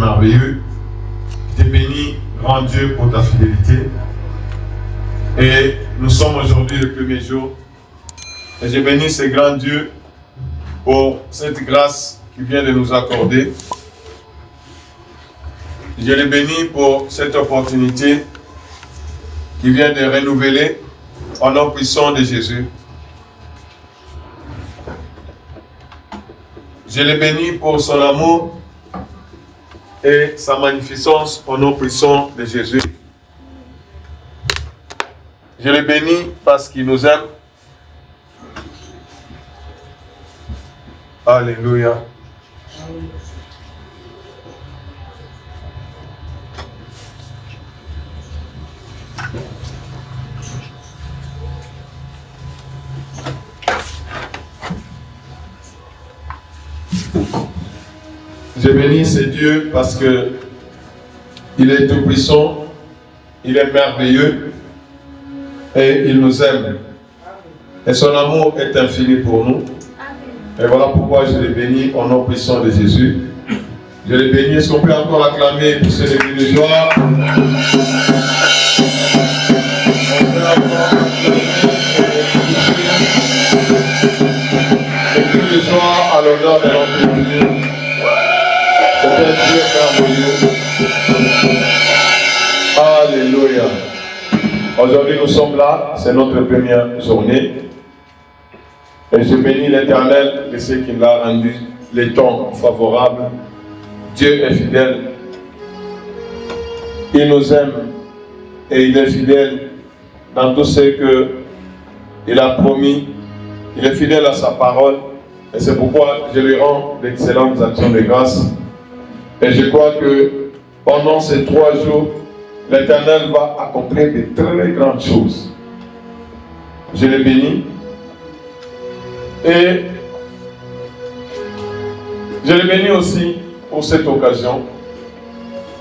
merveilleux. Je te bénis, grand Dieu, pour ta fidélité. Et nous sommes aujourd'hui le premier jour. Et je bénis ce grand Dieu pour cette grâce qu'il vient de nous accorder. Je le bénis pour cette opportunité qu'il vient de renouveler au nom puissant de Jésus. Je le bénis pour son amour et sa magnificence au nom puissant de Jésus. Je le bénis parce qu'il nous aime. Alléluia. Je bénis ce Dieu parce que il est tout puissant, il est merveilleux et il nous aime. Et son amour est infini pour nous. Et voilà pourquoi je le bénis au nom puissant de Jésus. Je le bénis. Est-ce qu'on peut encore acclamer pour ce début de joie? On peut encore acclamer de joie à l'honneur de notre Dieu. C'est un Dieu merveilleux. Alléluia. Aujourd'hui nous sommes là, c'est notre première journée. Et je bénis l'Éternel de ce qu'il a rendu les temps favorables. Dieu est fidèle. Il nous aime et il est fidèle dans tout ce qu'il a promis. Il est fidèle à sa parole. Et c'est pourquoi je lui rends d'excellentes actions de grâce. Et je crois que pendant ces 3 jours, l'Éternel va accomplir de très grandes choses. Je le bénis. Et je le bénis aussi pour cette occasion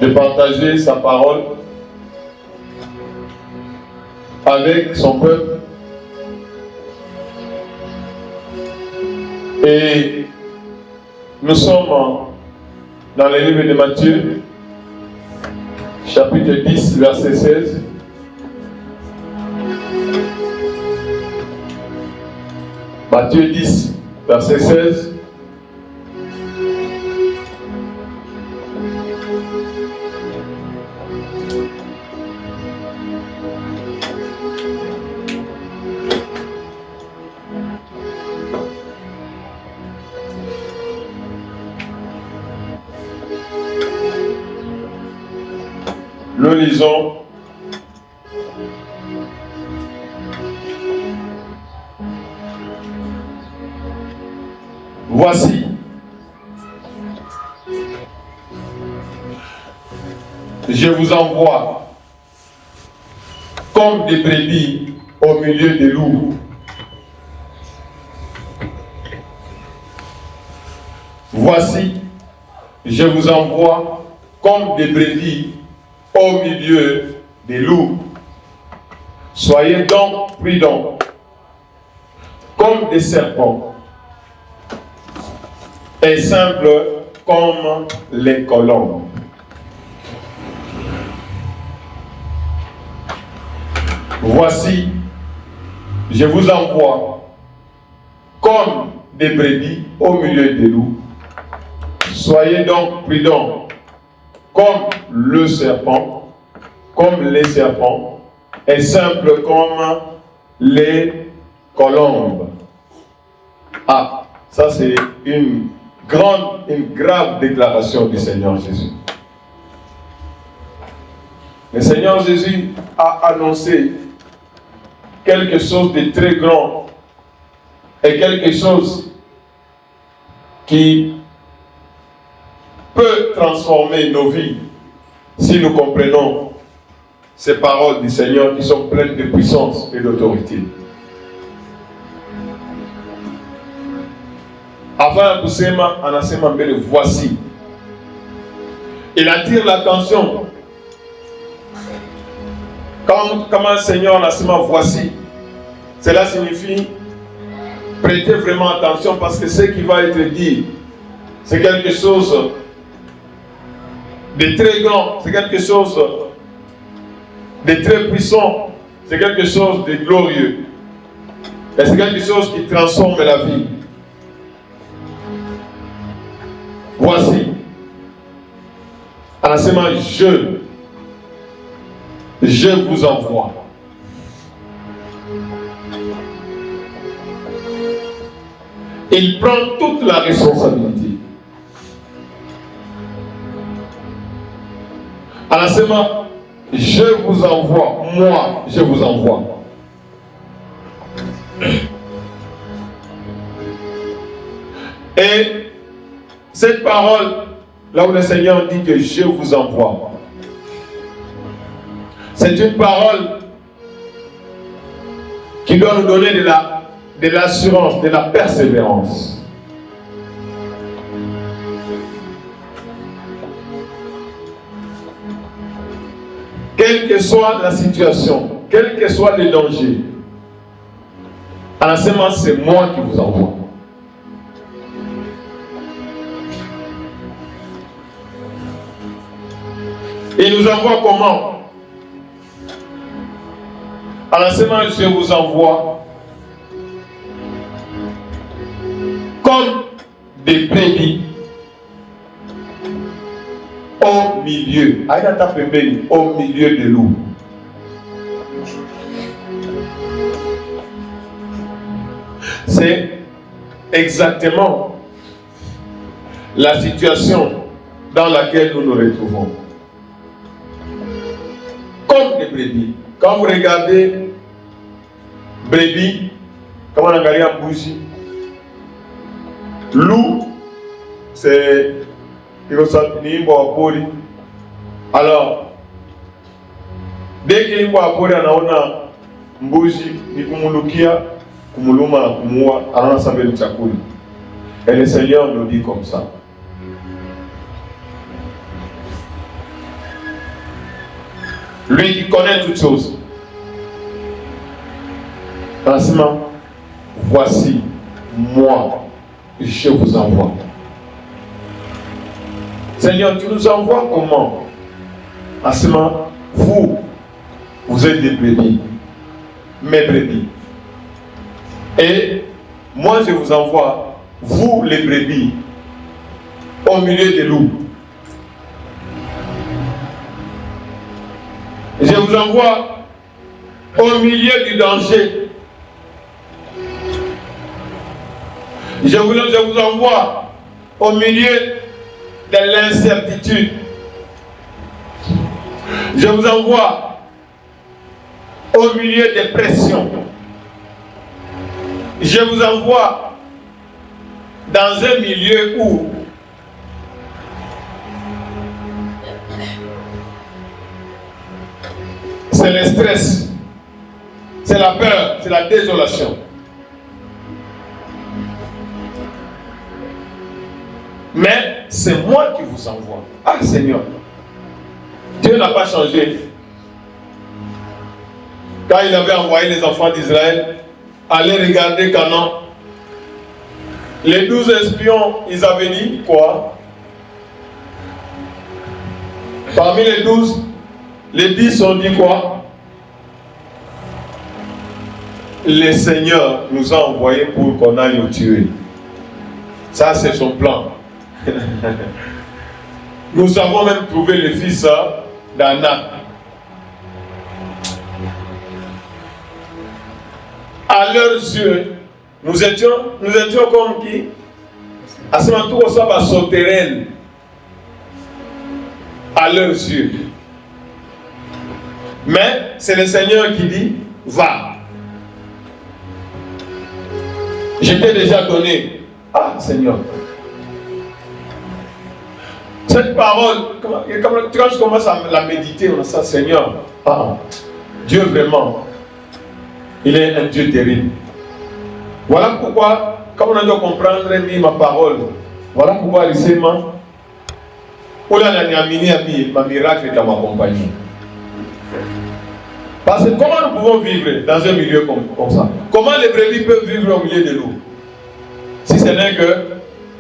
de partager sa parole avec son peuple. Et nous sommes dans le livre de Matthieu, chapitre 10, verset 16. Matthieu 10, verset 16. Nous lisons. Voici, je vous envoie comme des brebis au milieu des loups. Voici, je vous envoie comme des brebis au milieu des loups. Soyez donc prudents, comme des serpents, et simple comme les colombes. Voici, je vous envoie comme des brebis au milieu des loups. Soyez donc prudents, comme le serpent, comme les serpents, et simple comme les colombes. Ah, ça c'est une grave déclaration du Seigneur Jésus. Le Seigneur Jésus a annoncé quelque chose de très grand et quelque chose qui peut transformer nos vies si nous comprenons ces paroles du Seigneur qui sont pleines de puissance et d'autorité. Avant kusema anasema mbele voici. Il attire l'attention. Quand un Seigneur anasema voici, cela signifie prêter vraiment attention parce que ce qui va être dit, c'est quelque chose de très grand, c'est quelque chose de très puissant, c'est quelque chose de glorieux. Et c'est quelque chose qui transforme la vie. Voici, en ce moment, je vous envoie. Il prend toute la responsabilité. En ce moment, je vous envoie, moi, je vous envoie. Et cette parole, là où le Seigneur dit que je vous envoie, c'est une parole qui doit nous donner de l'assurance, de la persévérance. Quelle que soit la situation, quel que soit le danger, en ce moment, c'est moi qui vous envoie. Il nous envoie comment? En ce moment, je vous envoie comme des brebis au milieu de loups. C'est exactement la situation dans laquelle nous nous retrouvons. Comme des brebis. Quand vous regardez brebis, comment on regarde en bougie, loup, c'est alors, dès qu'il y a mbuzi, ni kumulukia, kumuluma na kumua, anana sabe ni chakula. Et le Seigneur nous dit comme ça. Lui qui connaît toutes choses. Lancement, voici, moi, je vous envoie. Seigneur, tu nous envoies comment? Lancement, vous êtes des brebis, mes brebis. Et moi, je vous envoie, vous les brebis, au milieu des loups. Je vous envoie au milieu du danger. Je vous envoie au milieu de l'incertitude. Je vous envoie au milieu des pressions. Je vous envoie dans un milieu où c'est le stress, c'est la peur, c'est la désolation. Mais c'est moi qui vous envoie. Ah Seigneur, Dieu n'a pas changé. Quand il avait envoyé les enfants d'Israël aller regarder Canaan, les 12 espions, ils avaient dit quoi? Parmi les 12, les 10 ont dit quoi? Le Seigneur nous a envoyés pour qu'on aille nous tuer. Ça, c'est son plan. Nous avons même trouvé le fils d'Anak. À leurs yeux, nous étions comme qui? À ce moment où on va sauter à leurs yeux. Mais c'est le Seigneur qui dit, va. Je t'ai déjà donné. Ah Seigneur. Cette parole, quand je commence à la méditer, on dit ça, Seigneur, Dieu vraiment, il est un Dieu terrible. Voilà pourquoi, comme on a dû comprendre ma parole, voilà pourquoi il s'est ma miracle qui m'accompagne. Parce que comment nous pouvons vivre dans un milieu comme ça? Comment les brebis peuvent vivre au milieu de nous? Si ce n'est que,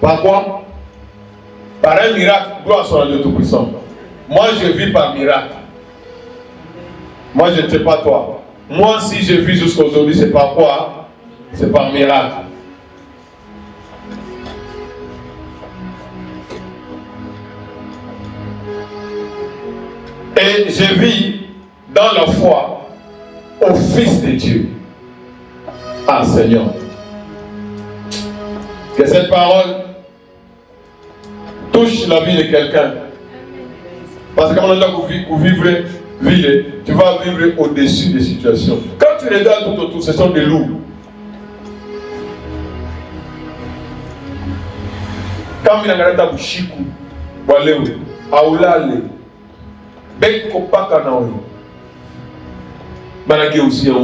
par quoi? Par un miracle, gloire soit à Dieu Tout-Puissant. Moi, je vis par miracle. Moi, je ne sais pas toi. Moi, si je vis jusqu'à aujourd'hui, c'est par quoi? C'est par miracle. Et je vis dans la foi au Fils de Dieu. Ah Seigneur. Que cette parole touche la vie de quelqu'un. Parce que quand on a vous vivre, tu vas vivre au-dessus des situations. Quand tu regardes tout autour, ce sont des loups. Quand il y a un bouchikou, waleu, aoulale, beko pakanaoui. Banageuziam,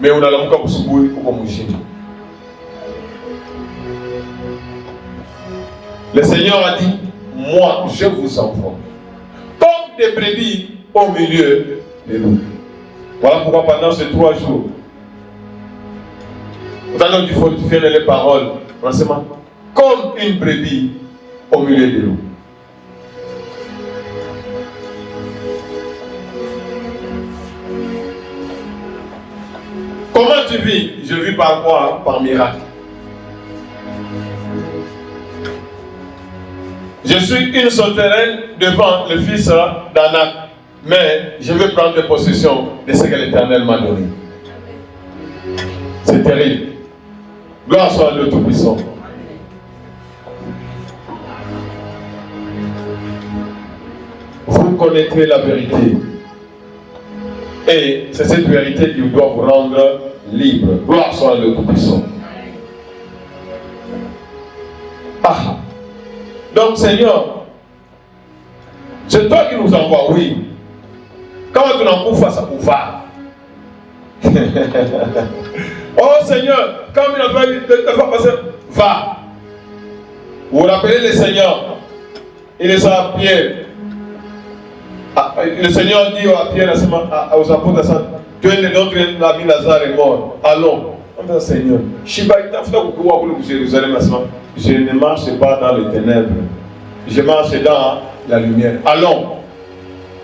mais on a la mouka pour souboui ou comme mouchine. Le Seigneur a dit, moi je vous envoie comme des brebis au milieu des loups. Voilà pourquoi pendant ces 3 jours, pendant qu'il faut faire les paroles, comme une brebis au milieu des loups. Comment tu vis? Je vis par quoi? Par miracle. Je suis une sauterelle devant le fils d'Anak, mais je vais prendre possession de ce que l'Éternel m'a donné. C'est terrible. Gloire soit à Dieu Tout-Puissant. Vous connaîtrez la vérité. Et c'est cette vérité qui doit vous rendre libre. Gloire soit à Dieu Tout-Puissant. Ah. Donc Seigneur, c'est toi qui nous envoies, oui. Comment tu n'en couvres face à pouvoir? Oh Seigneur, quand il a fallu passer, va. Vous vous rappelez le Seigneur? Il est à Pierre. Le Seigneur dit à Pierre, aux apôtres, tu es notre ami Lazare est mort. Allons. On dit Seigneur, je ne marche pas dans les ténèbres. Je marche dans la lumière. Allons.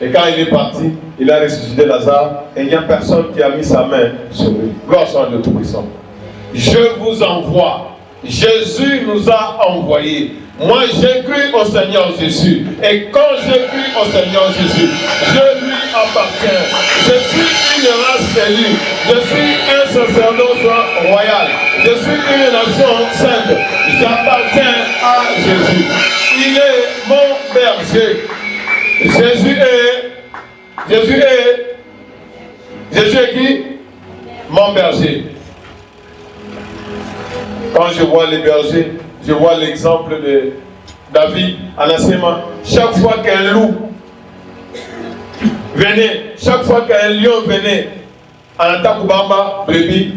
Et quand il est parti, il a ressuscité Lazare et il n'y a personne qui a mis sa main sur lui. Gloire soit à Dieu Tout-Puissant. Je vous envoie. Jésus nous a envoyés. Moi, j'ai cru au Seigneur Jésus. Et quand j'ai cru au Seigneur Jésus, je lui appartiens. Je suis une race élue. Je suis un sacerdoce royal. Je suis une nation sainte. J'appartiens à Jésus. Il est mon berger. Jésus est qui? Mon berger. Quand je vois les bergers, je vois l'exemple de David en Assema. Chaque fois qu'un loup venait, chaque fois qu'un lion venait en attaque Bamba, brebis,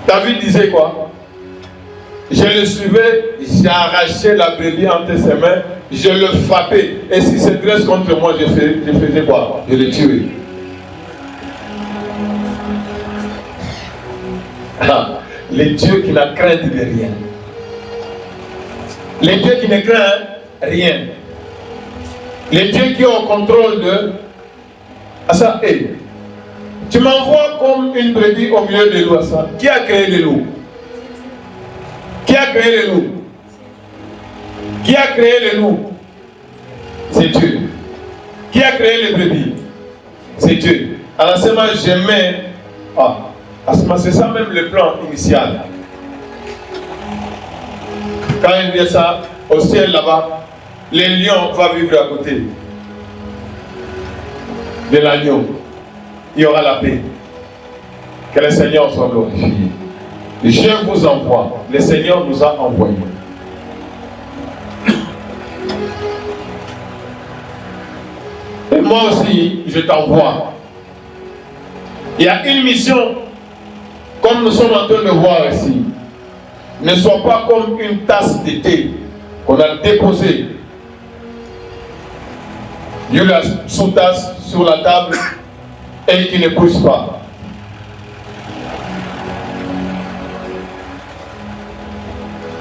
David disait quoi? Je le suivais, j'arrachais la brebis entre ses mains, je le frappais. Et s'il se dresse contre moi, je faisais quoi? Je le tuais. Les dieux qui n'a crainte de rien. Les dieux qui ne craignent rien. Les dieux qui ont contrôle de... Assa, hey, tu m'envoies comme une brebis au milieu des loups. Assa. Qui a créé les loups? Qui a créé les loups? Qui a créé les loups? C'est Dieu. Qui a créé les brebis? C'est Dieu. Alors seulement je mets... c'est ça même le plan initial. Quand il dit ça, au ciel là-bas, les lions vont vivre à côté de l'agneau. Il y aura la paix. Que le Seigneur soit glorifié. Je vous envoie. Le Seigneur nous a envoyés. Et moi aussi, je t'envoie. Il y a une mission, comme nous sommes en train de voir ici. Ne sois pas comme une tasse de thé qu'on a déposée. Il y a la sous-tasse sur la table et qui ne pousse pas.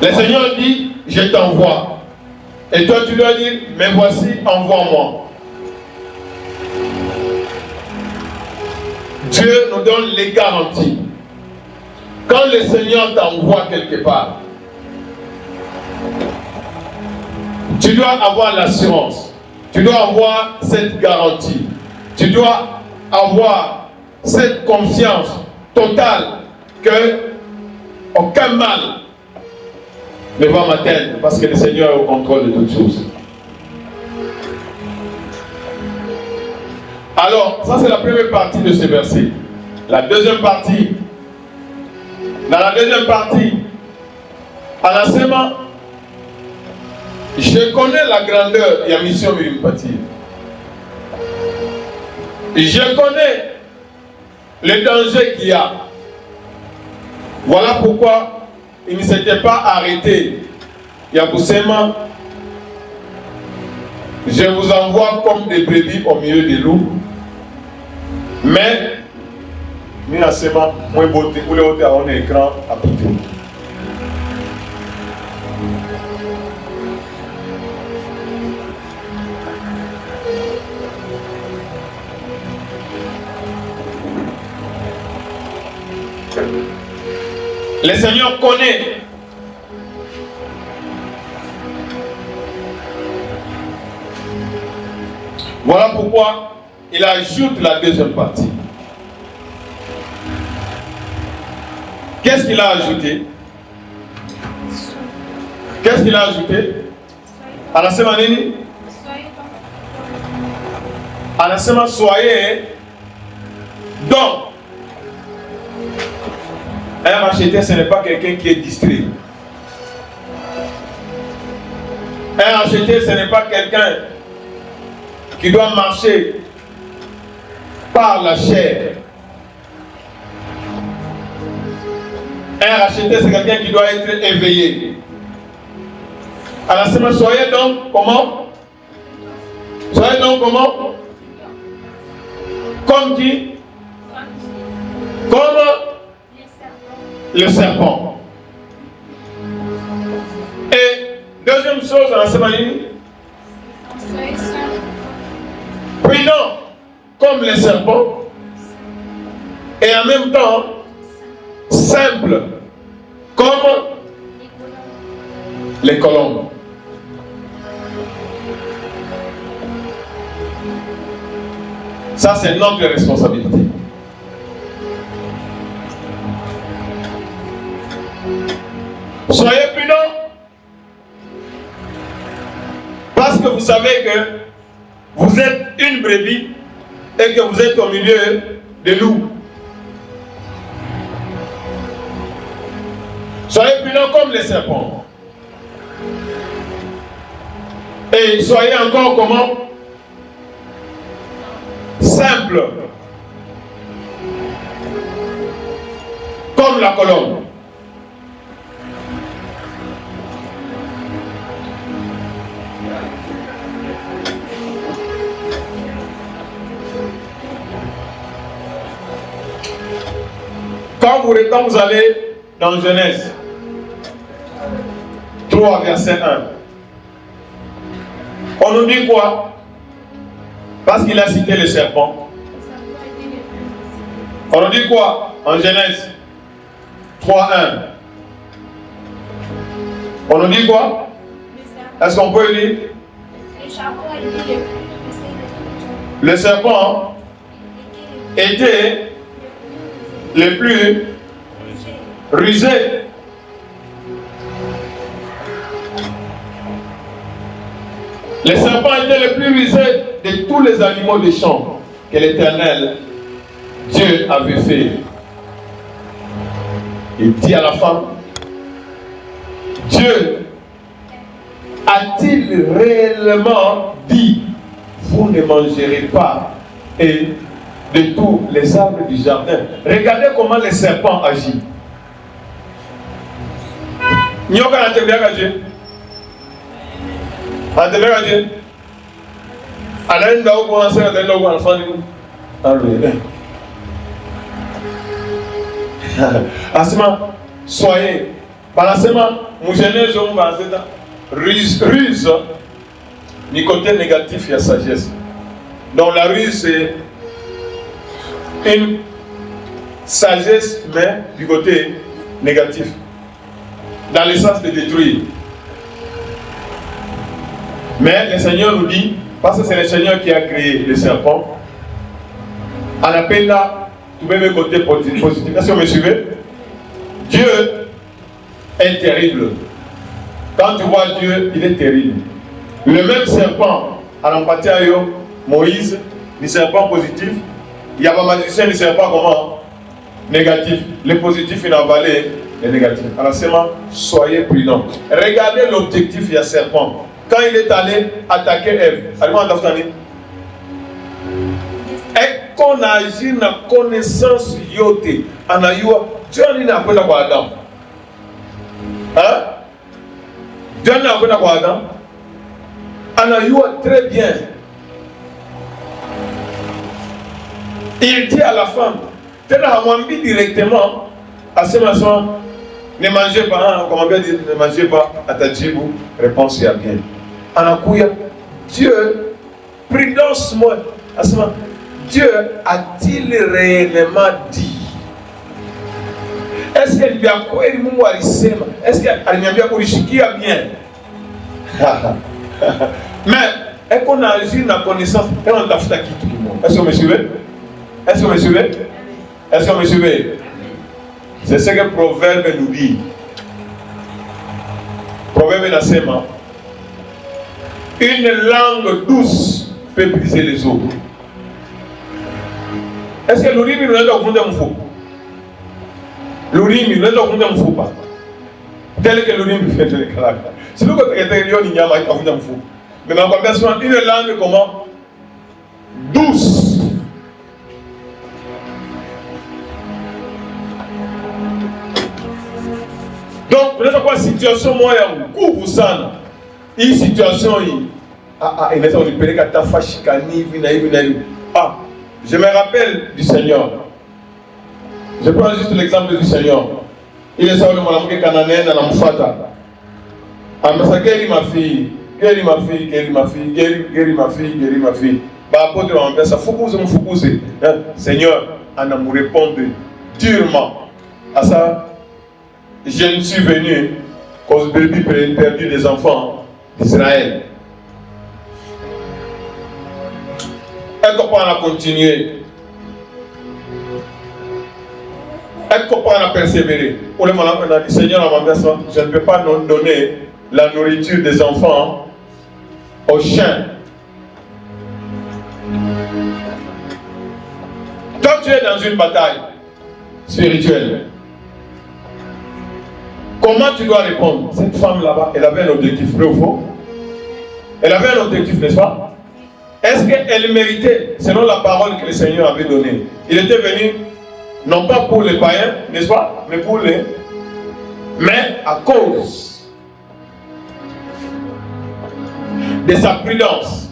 Le Seigneur dit, je t'envoie. Et toi, tu dois dire, mais voici, envoie-moi. Dieu nous donne les garanties. Quand le Seigneur t'envoie quelque part, tu dois avoir l'assurance. Tu dois avoir cette garantie. Tu dois avoir cette confiance totale que aucun mal ne va m'atteindre parce que le Seigneur est au contrôle de toutes choses. Alors, ça c'est la première partie de ce verset. La deuxième partie, dans la deuxième partie, anasema, je connais la grandeur et la mission de l'Impati. Je connais le danger qu'il y a. Voilà pourquoi il ne s'était pas arrêté. Yabousema, je vous envoie comme des brebis au milieu des loups. Mais, nous avons moins beauté, vous l'avez à un écran à côté. Le Seigneur connaît. Voilà pourquoi il ajoute la deuxième partie. Qu'est-ce qu'il a ajouté? Qu'est-ce qu'il a ajouté? Anasema nini? Anasema soyez donc. Un racheté, ce n'est pas quelqu'un qui est distrait. Un racheté, ce n'est pas quelqu'un qui doit marcher par la chair. Un racheté, c'est quelqu'un qui doit être éveillé. Alors, soyez donc comment? Soyez donc comment? Comme qui? Comme le serpent. Et deuxième chose, la semaine, prudent comme le serpent et en même temps simple comme les colombes. Ça, c'est notre responsabilité. Soyez prudents parce que vous savez que vous êtes une brebis et que vous êtes au milieu des loups. Soyez prudents comme les serpents. Et soyez encore comment? Simple. Comme la colombe. Quand vous allez dans Genèse 3, verset 1, on nous dit quoi? Parce qu'il a cité le serpent. On nous dit quoi en Genèse 3, 1? On nous dit quoi? Est-ce qu'on peut lire? Le serpent était le plus rusé. Le serpent était le plus rusé de tous les animaux des champs que l'Éternel, Dieu, avait fait. Il dit à la femme, Dieu a-t-il réellement dit, vous ne mangerez pas et de tous les arbres du jardin? Regardez comment le serpent agit. Nyoka na tembea kaje? Atembea kaje? Anaenda huko anasema ataenda huko anafanya nini? Alwe. Asema soyez. Banasema mujenezo mbanzeta. ruse, du côté négatif, il y a sagesse. Donc la ruse, c'est une sagesse, mais du côté négatif. Dans le sens de détruire. Mais le Seigneur nous dit, parce que c'est le Seigneur qui a créé le serpent, on appelle là, tout même le côté positif. Est-ce que vous me suivez? Dieu est terrible. Quand tu vois Dieu, il est terrible. Le même serpent, à l'empathie à Moïse, le serpent positif, il y a pas magicien, le serpent comment? Négatif. Le positif, il a avalé le négatif. Alors seulement, soyez prudents. Regardez l'objectif, il y a serpent. Quand il est allé attaquer Ève, et qu'on agit dans la connaissance yote, en ayant, Dieu n'a pas de quoi Adam. Hein? Dieu n'a pas de quoi Adam. En ayant très bien. Il dit à la femme, directement, à ce moment, ne mangez pas, hein, comment bien dire, ne mangez pas, à ta djibou, réponse il y a bien. Anakouya, Dieu, prudence moi, à ce moment, Dieu a-t-il réellement dit? Est-ce qu'elle lui a quoi il m'a dit? Est-ce qu'elle m'a bien a bien? Mais, est-ce qu'on a agi dans la connaissance et on a fait qui tout le monde? Est-ce que vous me suivez? Est-ce que vous me suivez? Est-ce que vous me suivez? C'est ce que le proverbe nous dit. Proverbe d'Asema. Une langue douce peut briser les os. Est-ce que l'urimi nous a offert un faux? L'urimi nous a offert un faux pas. Tel que l'urimi fait le caractère. Si nous avons été réunis, il y a un faux. Mais ma conversion, une langue comment? Douce. Donc, vous savez quoi, situation moi, il y a sana. Une situation, je me rappelle du Seigneur. Je prends juste l'exemple du Seigneur. Il est ça, le mwanamke cananéen à la Mufata. Ah, mais ça, guérit ma fille, guérit ma fille, guérit ma fille, guérit ma fille, guérit ma fille. Bah, apôtre, on va ça, focus. Seigneur, on a me répondre durement à ça. Je ne suis venu cause bébé perdu des enfants d'Israël. Et qu'on peut continuer. Et qu'on peut persévérer. Pour le moment, on a dit Seigneur, je ne peux pas nous donner la nourriture des enfants aux chiens. Quand tu es dans une bataille spirituelle, comment tu dois répondre? Cette femme là-bas, elle avait un objectif, vrai ou faux? Elle avait un objectif, n'est-ce pas? Est-ce qu'elle méritait, selon la parole que le Seigneur avait donnée? Il était venu, non pas pour les païens, n'est-ce pas? Mais pour les... Mais à cause de sa prudence,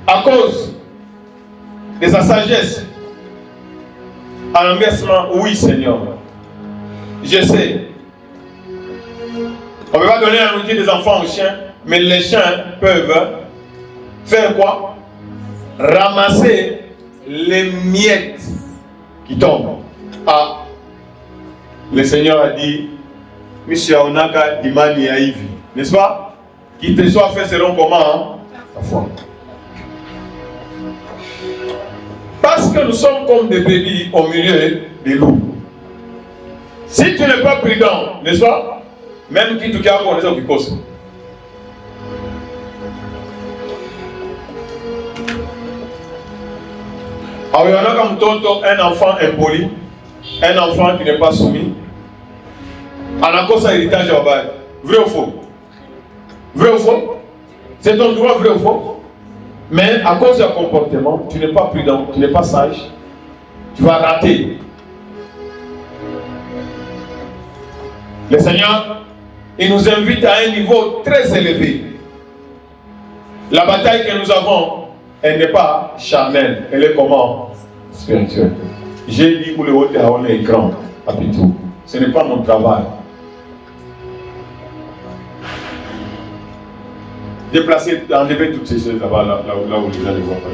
à cause de sa sagesse, à l'engagement, oui Seigneur, je sais. On ne peut pas donner la nourriture des enfants aux chiens, mais les chiens peuvent faire quoi? Ramasser les miettes qui tombent. Ah, le Seigneur a dit, Monsieur Onaka Imani Aïvi, n'est-ce pas? Qui te soit fait selon comment? La foi. Parce que nous sommes comme des bébés au milieu des loups. Si tu n'es pas prudent, n'est-ce pas? Même qui tout cas, on les a qui cause. Alors, il y en a comme tonton, un enfant impoli, un enfant qui n'est pas soumis. En a cause à héritage au bail. Vrai ou faux? Vrai ou faux? C'est ton droit, vrai ou faux? Mais à cause de ton comportement, tu n'es pas prudent, tu n'es pas sage, tu vas rater. Le Seigneur, il nous invite à un niveau très élevé. La bataille que nous avons, elle n'est pas charnelle, elle est comment? Spirituelle. J'ai dit pour le haut à l'écran, à Pitou. Ce n'est pas mon travail. déplacer, enlever toutes ces choses là-bas, là où les gens ne voient pas.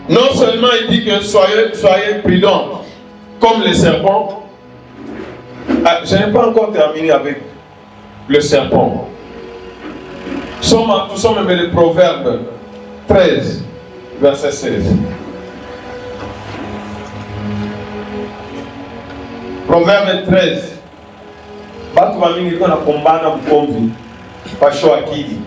Non seulement il dit que soyez prudents comme les serpents. Je n'ai pas encore terminé avec le serpent. Nous sommes même le Proverbe 13, verset 16. Proverbe 13. Batu wa mingi liko na kombana mkomvi pasho akili.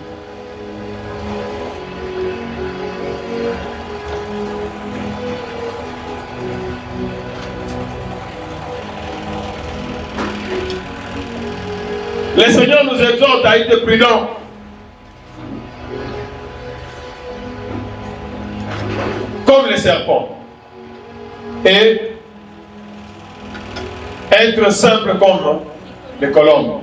Le Seigneur nous exhorte à être prudents. Comme les serpents. Et être simple comme les colombes.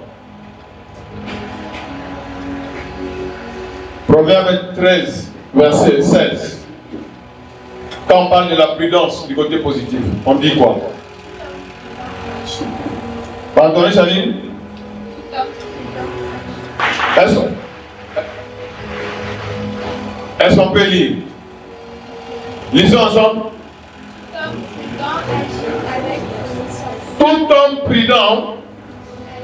Proverbe 13, verset 16. Quand on parle de la prudence du côté positif, on dit quoi? Pardonnez, Chanine? Est-ce qu'on peut lire? Lisons ensemble. Tout homme prudent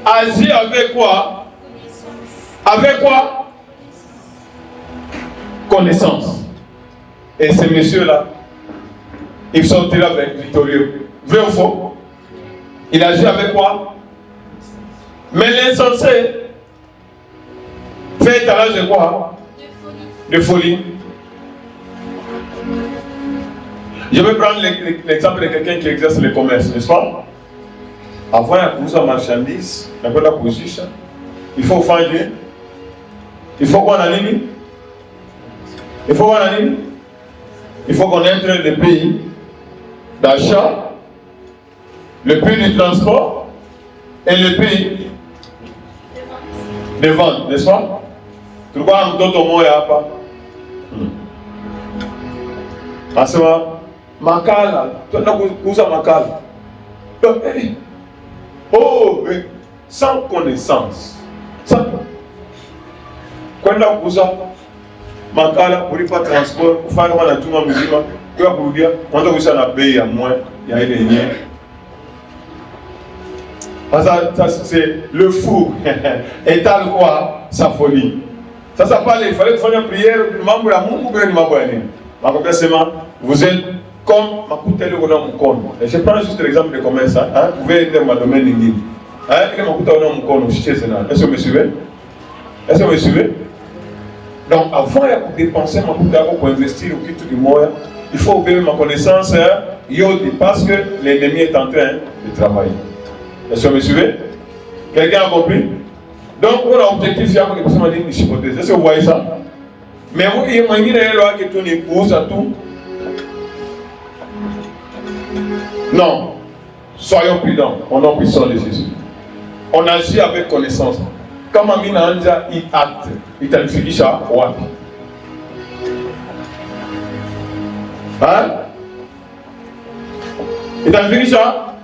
agit avec quoi? Avec quoi? Connaissance. Et ces messieurs-là, ils sortiront avec victorieux. Vrai ou faux? Il agit avec quoi? Mais l'insensé fait étalage de quoi? De folie. Je vais prendre l'exemple de quelqu'un qui exerce le commerce, n'est-ce pas? Avant de pousser la marchandise, il faut vendre. Il faut qu'on anime. Il faut qu'on anime. Il faut connaître le prix d'achat, le prix du transport et le prix de vente, n'est-ce pas? Tu vois, mtoto moya hapa. Asema makala, tuenda kuuza makala. Oh, sans connaissance. Sans kwenda kuuza makala, kulipa transport, kufanya kama natuma mzima, kwa kurudia, kwanza kuisha na bei ya moins ya ile yenyewe. Ça c'est le fou. Étale quoi? Sa folie. Ça parle, il fallait faire une prière, mambo ya Mungu bien ni mambo ya nini? Makombia sema, vous êtes comme makuta ile kuna mkono. Et je prends juste l'exemple de commerce, hein? Vous pouvez aider dans le domaine nyingine. Hein? Ile makuta una mkono, usicheze nayo. Est-ce que vous me suivez? Est-ce que vous me suivez? Donc avant de dépenser makuta yako pour investir au kitu kimoya, il faut ouvrir ma connaissance yote parce que l'ennemi est en train de travailler. Est-ce que vous me suivez? Quelqu'un a compris? Donc, on a un objectif, est-ce que vous voyez ça? Mais vous, il y a une loi qui tourne pour à tout. Non. Soyons prudents. On a puissance de Jésus. On agit avec connaissance. Comme Amina Anja, il acte. Il t'a dit ça, wapi. Hein? Il t'a dit ça?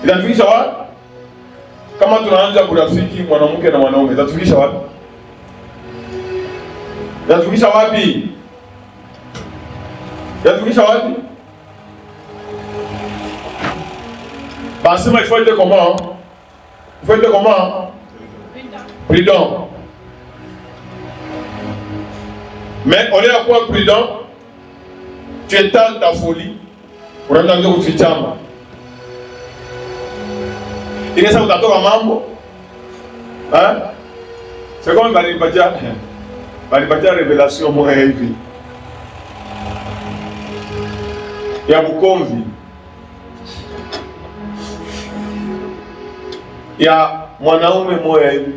Il t'a dit ça? Kama tunaanza kurafiki mwanamke na mwanaume, tatufikisha wapi? Tatufikisha wapi? Tatufikisha wapi? Basema il faut être comment? Il faut être comment? Prudent. Mais au lieu de quoi prudent, tu étales ta folie pour entendre que tu t'aimes. Il est ça où tu as mambo. Hein? C'est comme Balibatia révélation moi hivi. Il y a Bukomvi. Il y a mwanaume moya hivi.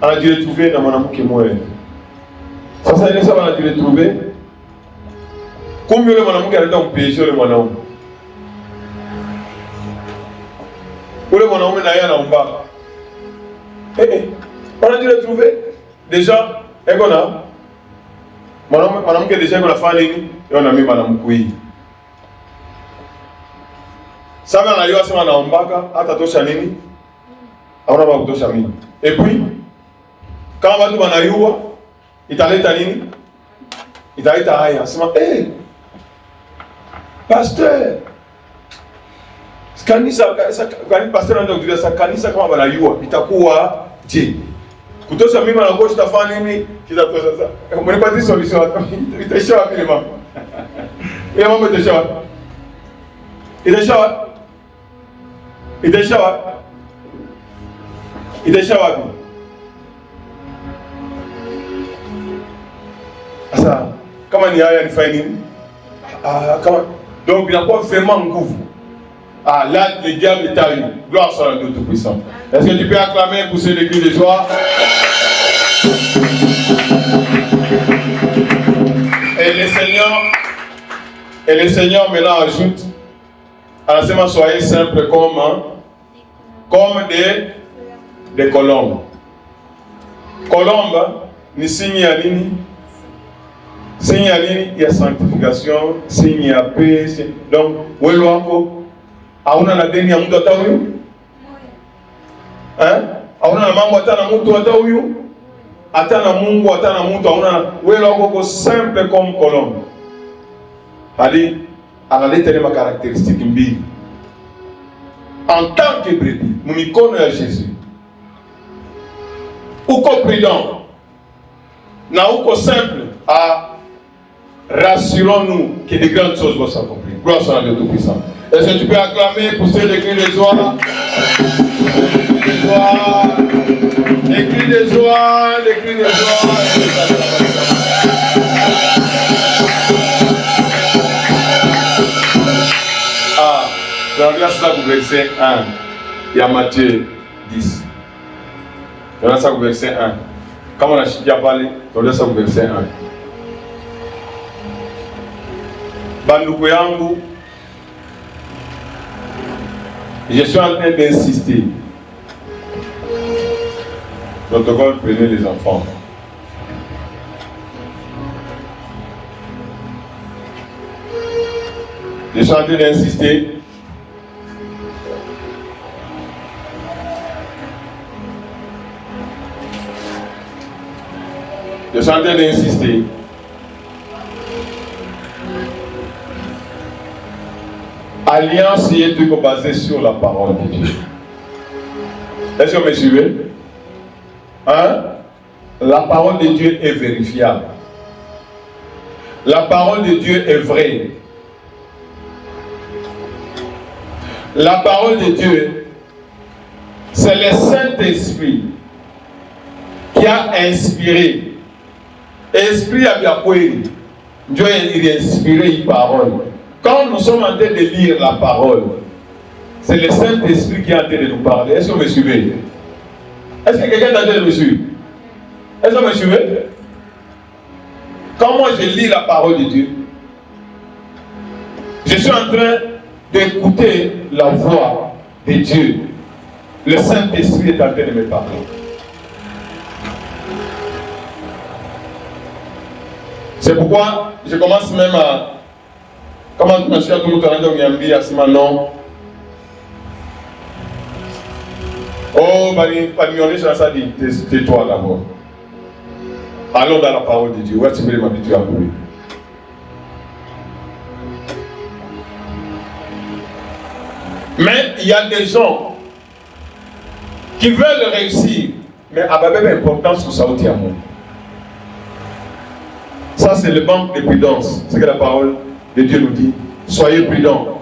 Anajiretrouver na mwanamke moya hivi. Sasa ile sababu anajiretrouver. Kumbe yule mwanamke anaenda kumpiesha yule mwanaume. Ule mwanaume na yeye anaomba. Anajiretrouver. déjà, et qu'on a, madame qui est déjà qu'on a fait et on a mis madame Koui. Ça va na yo asema na ombaka hata tosha nini? Aona ba kutosha mimi. Et puis kama watu wanayua italeta nini? Italeta haya. Asema pasteur. Kanisa pasteur ndio kujulia sa kanisa kama wanayua itakuwa je. Kutosha mimi na goshi tafanya nini? Kitatosha sasa. Mnipatie solution. Itaisha wapi ile mambo? Ile mambo itaisha wapi? Itaisha wapi? Itaisha wapi? Itaisha wapi? Sasa kama ni haya nifanye nini? Kama donc inakuwa vraiment nguvu. Là le diable est à lui. Gloire soit à Dieu Tout-Puissant. Est-ce que tu peux acclamer pour ceux qui de joie? Et le Seigneur maintenant ajoute anasema soyez simple comme des colombes. Colombe ni signe ya nini? Signe ya nini? Ya sanctification, signe ya paix. Donc wewe wako hauna na deni ya mtu hata huyu? Hauna na mambo hata na mtu hata huyu? Hata na Mungu hata na mtu hauna. Wewe wako simple comme colombe. Hadi analeta ile caractéristiques mbili. En tant que brebis, mumikono ya Jésus. Uko prudent. Na uko simple. Rassurons-nous que de grandes choses vont s'accomplir. Gloire soit à Dieu Tout-Puissant. Est-ce que tu peux acclamer pour ceux qui crient de joie? Des cris de joie, des cris de joie. Je regarde ça au verset 1. Il y a Matthieu 10. Je regarde ça au verset 1. Comme on a déjà parlé, je regarde ça au verset 1. Banduku yangu, je suis en train d'insister. Protocole, prenez les enfants. Je suis en train d'insister. Je suis en train d'insister. Alliance est toujours basée sur la parole de Dieu. Est-ce que vous me suivez? La parole de Dieu est vérifiable. La parole de Dieu est vraie. La parole de Dieu, c'est le Saint-Esprit qui a inspiré. Esprit a bien quoi? Dieu a inspiré une parole. Quand nous sommes en train de lire la parole, c'est le Saint-Esprit qui est en train de nous parler. Est-ce que vous me suivez? Est-ce que quelqu'un est en train de me suivre? Est-ce que vous me suivez? Quand moi je lis la parole de Dieu, je suis en train d'écouter la voix de Dieu. Le Saint-Esprit est en train de me parler. C'est pourquoi je commence même à... Comment tu m'as dit à tout le monde à ce moment? Oh, ça dit, tais-toi d'abord. Allons dans la parole de Dieu. Ouais, tu peux m'habituer à courir. Mais il y a des gens qui veulent réussir, mais à pas d'importance pour ça au monde. Ça, c'est le manque de prudence. C'est que la parole de Dieu nous dit. Soyez prudents.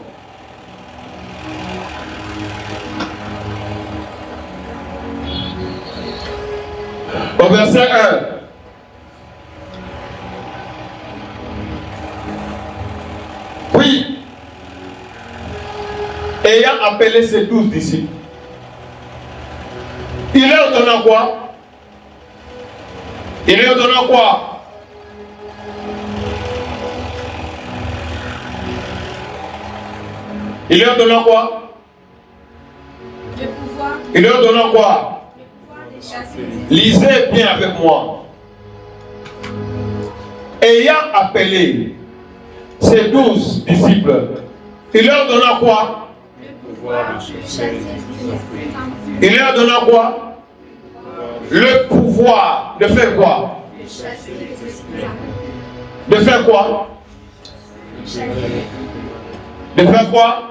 Au verset 1. Puis, ayant appelé ses 12 disciples, il leur donna quoi? Il leur donna quoi? Il leur donna quoi? Le pouvoir. Il leur donna quoi? Le pouvoir de chasser. Lisez bien avec moi. ayant appelé ses 12 disciples, il leur donna quoi? Il leur donna quoi? Le pouvoir de faire quoi? De faire quoi? De faire quoi?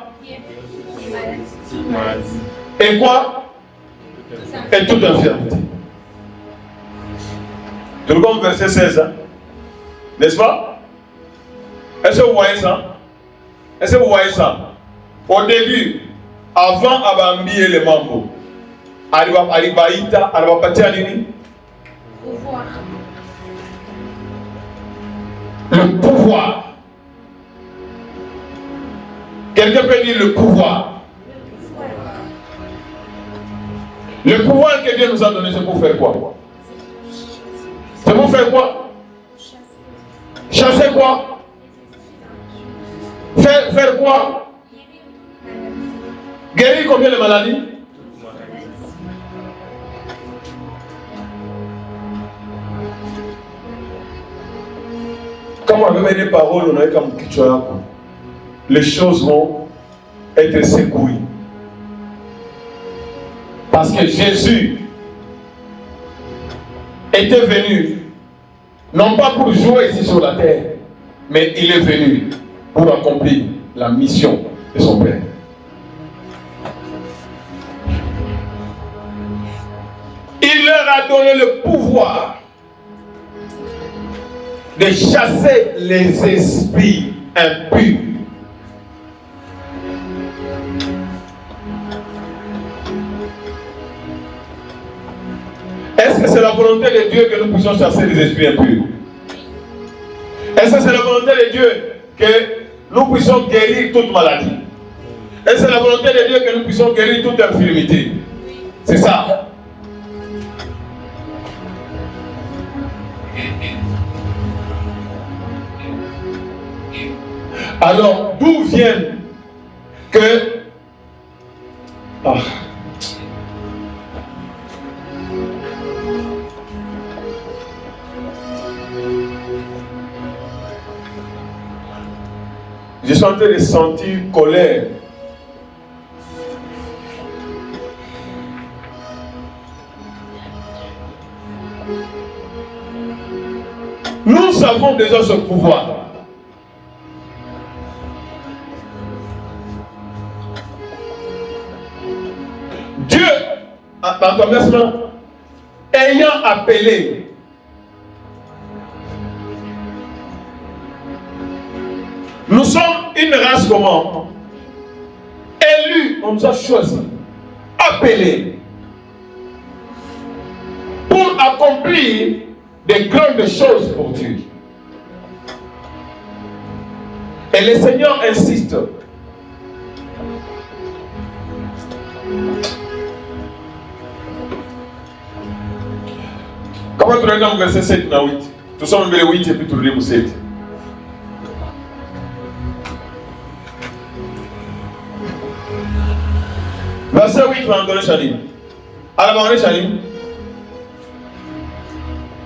Et quoi? Et toute infirmité. Tout comme verset 16, hein? N'est-ce pas? Est-ce que vous voyez ça? Est-ce que vous voyez ça? Au début, avant Abambi les mambo, Alibaïta, Alibapatianini, le pouvoir. Quelqu'un peut dire le pouvoir. Le pouvoir que Dieu nous a donné, c'est pour faire quoi? C'est pour faire quoi? Chasser quoi? Faire quoi? Guérir combien de maladies? Quand on avait des paroles, on avait comme les choses vont être secouées. Parce que Jésus était venu, non pas pour jouer ici sur la terre, mais il est venu pour accomplir la mission de son Père. Il leur a donné le pouvoir de chasser les esprits impurs. Est-ce que c'est la volonté de Dieu que nous puissions chasser les esprits impurs? Est-ce que c'est la volonté de Dieu que nous puissions guérir toute maladie? Est-ce que c'est la volonté de Dieu que nous puissions guérir toute infirmité? C'est ça. Alors, d'où viennent que... Je suis en train de sentir colère. Nous avons déjà ce pouvoir. Dieu, dans ton verset, ayant appelé, nous sommes une race comment? Élue, on nous a choisi, appelé, pour accomplir des grandes choses pour Dieu. Et le Seigneur insiste. Comment tu regardes verset 7 et 8? Nous sommes le 8 et puis tu le 7. Verset 8, on donne Chalim. À la bonne Chalim.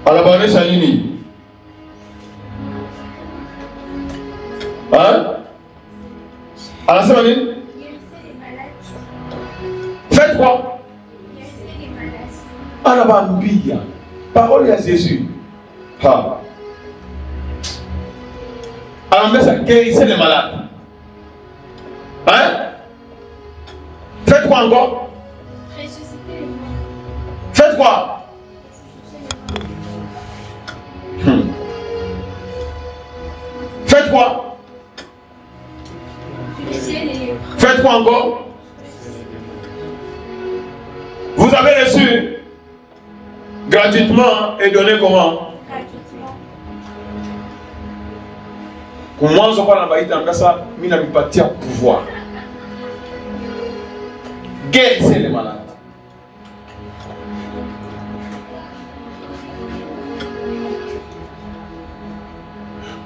À la bonne Chalini. Hein? À la semaine. Faites quoi? À la bambilla. Parole à Jésus. Ha. Alors, mais ça guérissez les malades. Hein? Faites quoi encore? Ressusciter les morts. Faites quoi? Faites quoi? Purifier les lépreux. Faites quoi encore? Vous avez reçu gratuitement et donné comment? Gratuitement. Comment on parle en baïta en casa, il n'a pas de pouvoir. Guérissez les malades.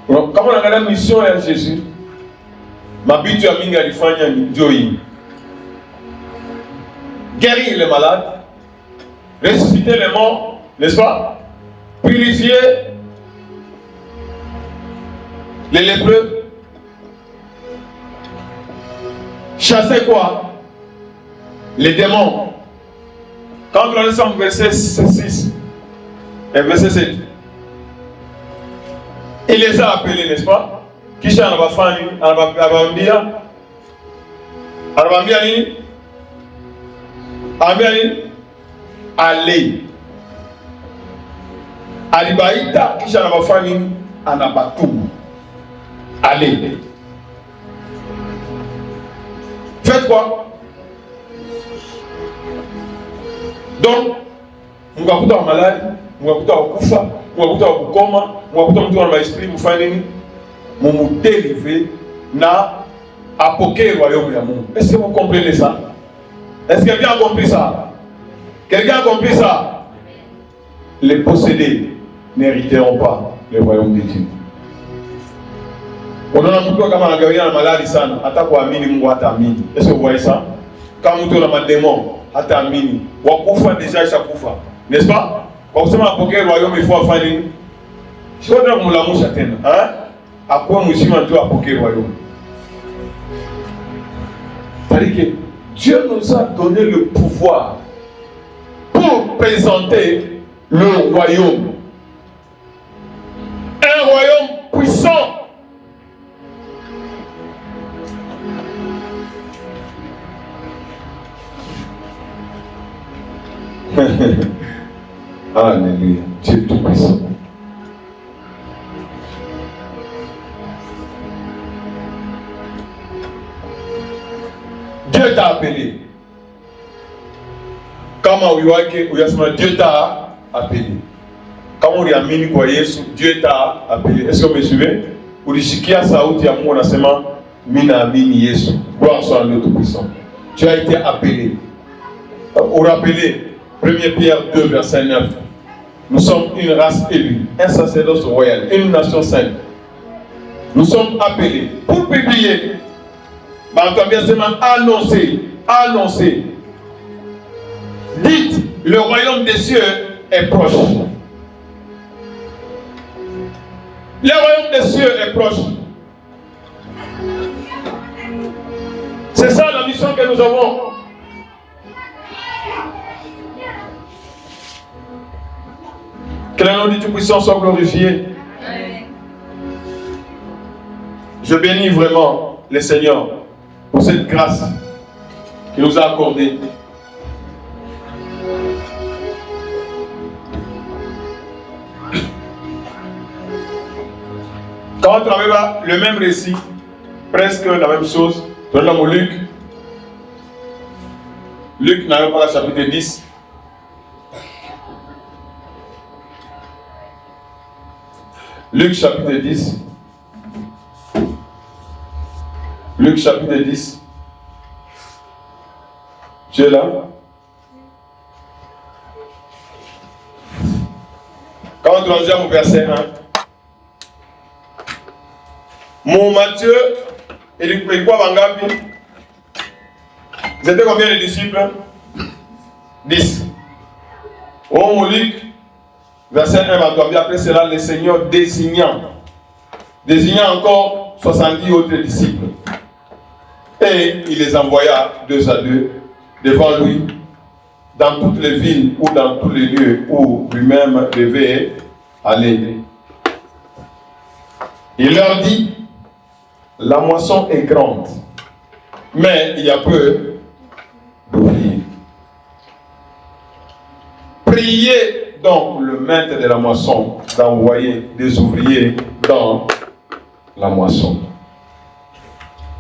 Donc, comme on a la mission à Jésus, ma bitu a minga lifanya ni joyi. Guérir les malades, ressusciter les morts, n'est-ce pas? Purifier Les lépreux chassaient quoi? Les démons. Quand on est en verset 6 et verset 7, il les a appelés, n'est-ce pas? Qui chante la famille, allez. Alibaïta, qui chante la famille, anabatou. Allez. Faites quoi? Donc, nous avons malade, nous avons kufa, nous avons coma, nous avons esprit, nous avons dérivé na appoquer le royaume de l'amour. Est-ce que vous comprenez ça? Est-ce que quelqu'un a compris ça? Quelqu'un a compris ça? Les possédés n'hériteront pas le royaume de Dieu. On a beaucoup comme on a gagné la maladie sana, attaque à mini ou à mini. Est-ce que vous voyez ça? Quand on a un démon, à mini, wakufa déjà ça kufa, n'est-ce pas? Quand vous avez le royaume, il faut faire une. Je ne sais pas si vous l'avez châtain. Hein? À quoi nous sommes à appoquer le royaume? C'est-à-dire que Dieu nous a donné le pouvoir pour présenter le royaume. Un royaume puissant. Alléluia. Dieu tout puissant. Dieu t'a appelé. Comment Dieu t'a appelé. Comment on a mis quoi Dieu t'a appelé. Est-ce que vous me suivez? Ou Rishikia Saoudi a mon enseignement Mina Mini Yesu. Gloire soit à notre puissant. Tu as été appelé. Vous rappelez 1 Pierre 2, verset 9. Nous sommes une race élue, un sacerdoce royal, une nation sainte. Nous sommes appelés pour publier, annoncer. Dites, le royaume des cieux est proche. Le royaume des cieux est proche. C'est ça la mission que nous avons. Que le nom du Tout-Puissant soit glorifié. Amen. Je bénis vraiment le Seigneur pour cette grâce qu'il nous a accordée. Quand on travaille le même récit, presque la même chose, dans le Luc. Luc n'avait pas le chapitre 10. Luc chapitre 10. Luc chapitre 10. Tu es là? Quand on transige au verset 1. Mon Matthieu, et quoi Bangapi? Vous étiez combien de disciples? 10. Oh mon Luc. Verset 1 va tomber après cela, le Seigneur désignant encore 70 autres disciples. Et il les envoya 2 à 2 devant lui dans toutes les villes ou dans tous les lieux où lui-même devait aller. Il leur dit, la moisson est grande, mais il y a peu d'ouvriers. Priez donc le maître de la moisson d'envoyer des ouvriers dans la moisson.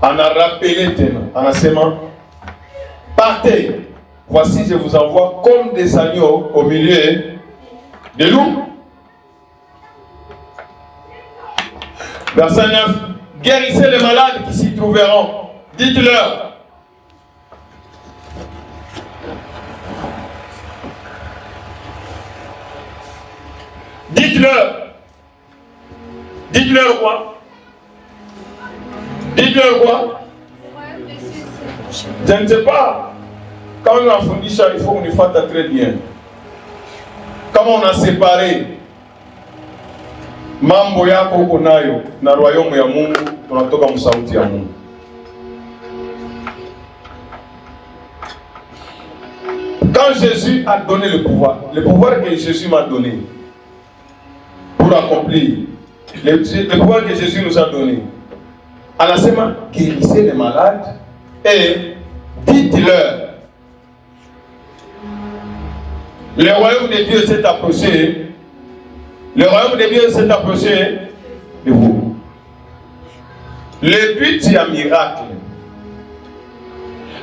On a rappelé en enseignement, partez, voici je vous envoie comme des agneaux au milieu des loups. Verset 9, guérissez les malades qui s'y trouveront, dites-leur. Dites-leur quoi? Dites-leur quoi? Je ne sais pas. Quand on a fondé ça, il faut qu'on y fasse très bien. Comment on a séparé mambo yako uko nayo na royaume ya Mungu, tunatoka msauti ya Mungu. Quand Jésus a donné le pouvoir que Jésus m'a donné pour accomplir, le pouvoir que Jésus nous a donné, anasema guérissez les malades et dites-leur, le royaume de Dieu s'est approché. Le royaume de Dieu s'est approché de vous. Le but c'est un miracle.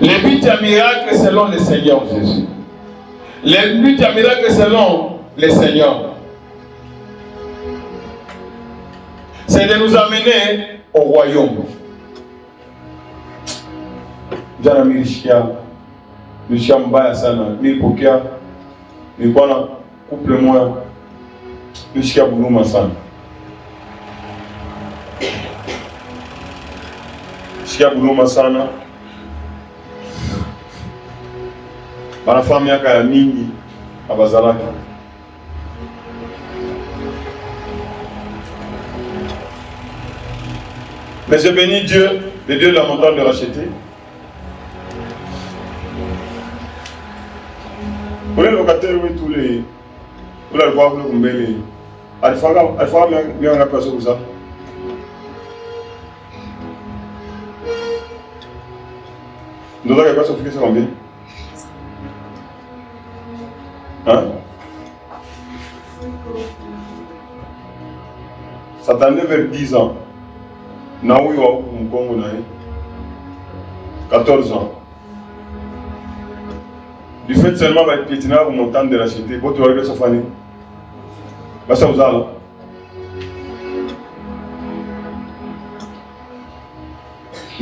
Le but c'est un miracle selon le Seigneur Jésus. Le but c'est un miracle selon le Seigneur. C'est de nous amener au royaume. Jana milishikia mbaya sana. Nilipokea nilikuwa na couple moja nilishikia buluma sana. Shikia buluma sana. Banafahamu miaka ya mingi abazalaka. Mais je bénis Dieu, le Dieu de la montagne de racheter. Pour les locataires, oui, tous les... Vous allez voir, vous allez voir, bien la personne comme ça. Nous avons quelque chose qui fait combien? Hein? Ça t'en est vers 10 ans. Naoui wa Mkongo nae 14 ans. Du fait seulement va être piétiné au montant de racheter, votre oreille se fanny. Ça vous a là.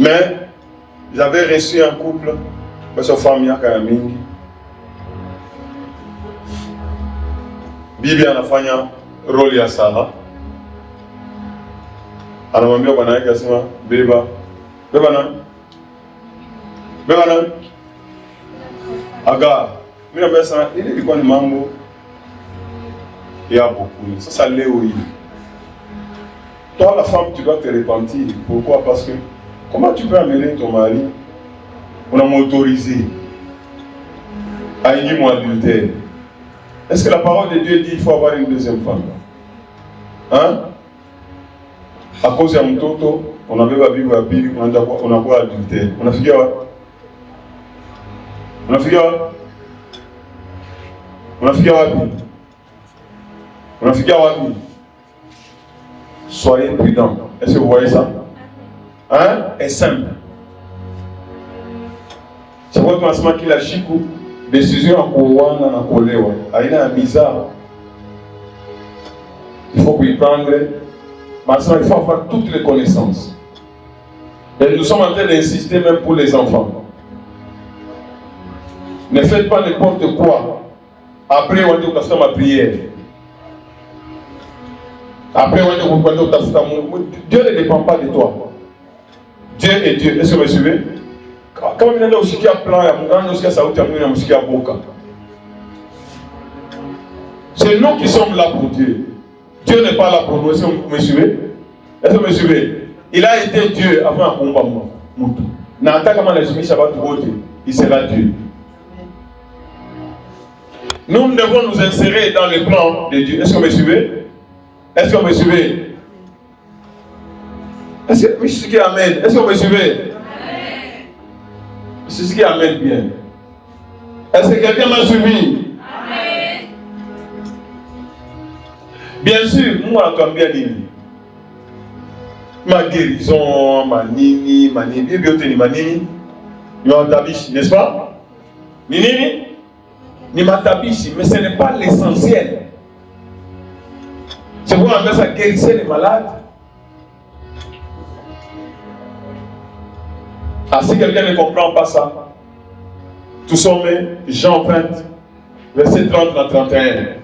Mais j'avais reçu un couple, parce que famille a mingi. Bibi anafanya role ya Sara. Anamwambia bwana yake asema beba na aga. Mimi naambia sana ile ilikuwa ni mambo ya beaucoup. Sasa leo hii toi la femme tu dois te repentir. Pourquoi? Parce que comment tu peux amener ton mari, on a m'autorisé à une mon adultère? Est-ce que la parole de Dieu dit qu'il faut avoir une deuxième femme? Hein? À cause de mtoto, on avait la Bible à pile, on a quoi adultère? On a figé quoi? On a figé quoi? On a figé quoi? On a figé quoi? Soyez prudents. Est-ce que vous voyez ça? Hein? C'est simple. C'est quoi ton asma qu'il a chikou? Décision à Kouwana, à Kolewa. Aïna a bizarre. Il faut y prendre. Maintenant, il faut avoir toutes les connaissances. Et nous sommes en train d'insister même pour les enfants. Ne faites pas n'importe quoi. Après, on va faire ma prière. Après, on va faire Dieu ne dépend pas de toi. Dieu est Dieu. Est-ce que vous me suivez? Quand on est aussi à plan, c'est nous qui sommes là pour Dieu. Dieu n'est pas là pour nous. Est-ce que vous me suivez? Est-ce que vous me suivez? Il a été Dieu avant un combat. Il sera Dieu. Nous devons nous insérer dans le plan de Dieu. Est-ce que vous me suivez? Est-ce que vous me suivez? Est-ce que c'est ce qui amène? Est-ce que vous me suivez? C'est ce qui amène bien. Est-ce que quelqu'un m'a suivi? Amen. Bien sûr, moi, je bien dit. Ma guérison, ma nini, n'est-ce pas? Nini, ni ma tabishi, mais ce n'est pas l'essentiel. C'est pour amener ça guérir les malades. Ah, si quelqu'un ne comprend pas ça, tout sommes Jean 20, verset 30 à 31.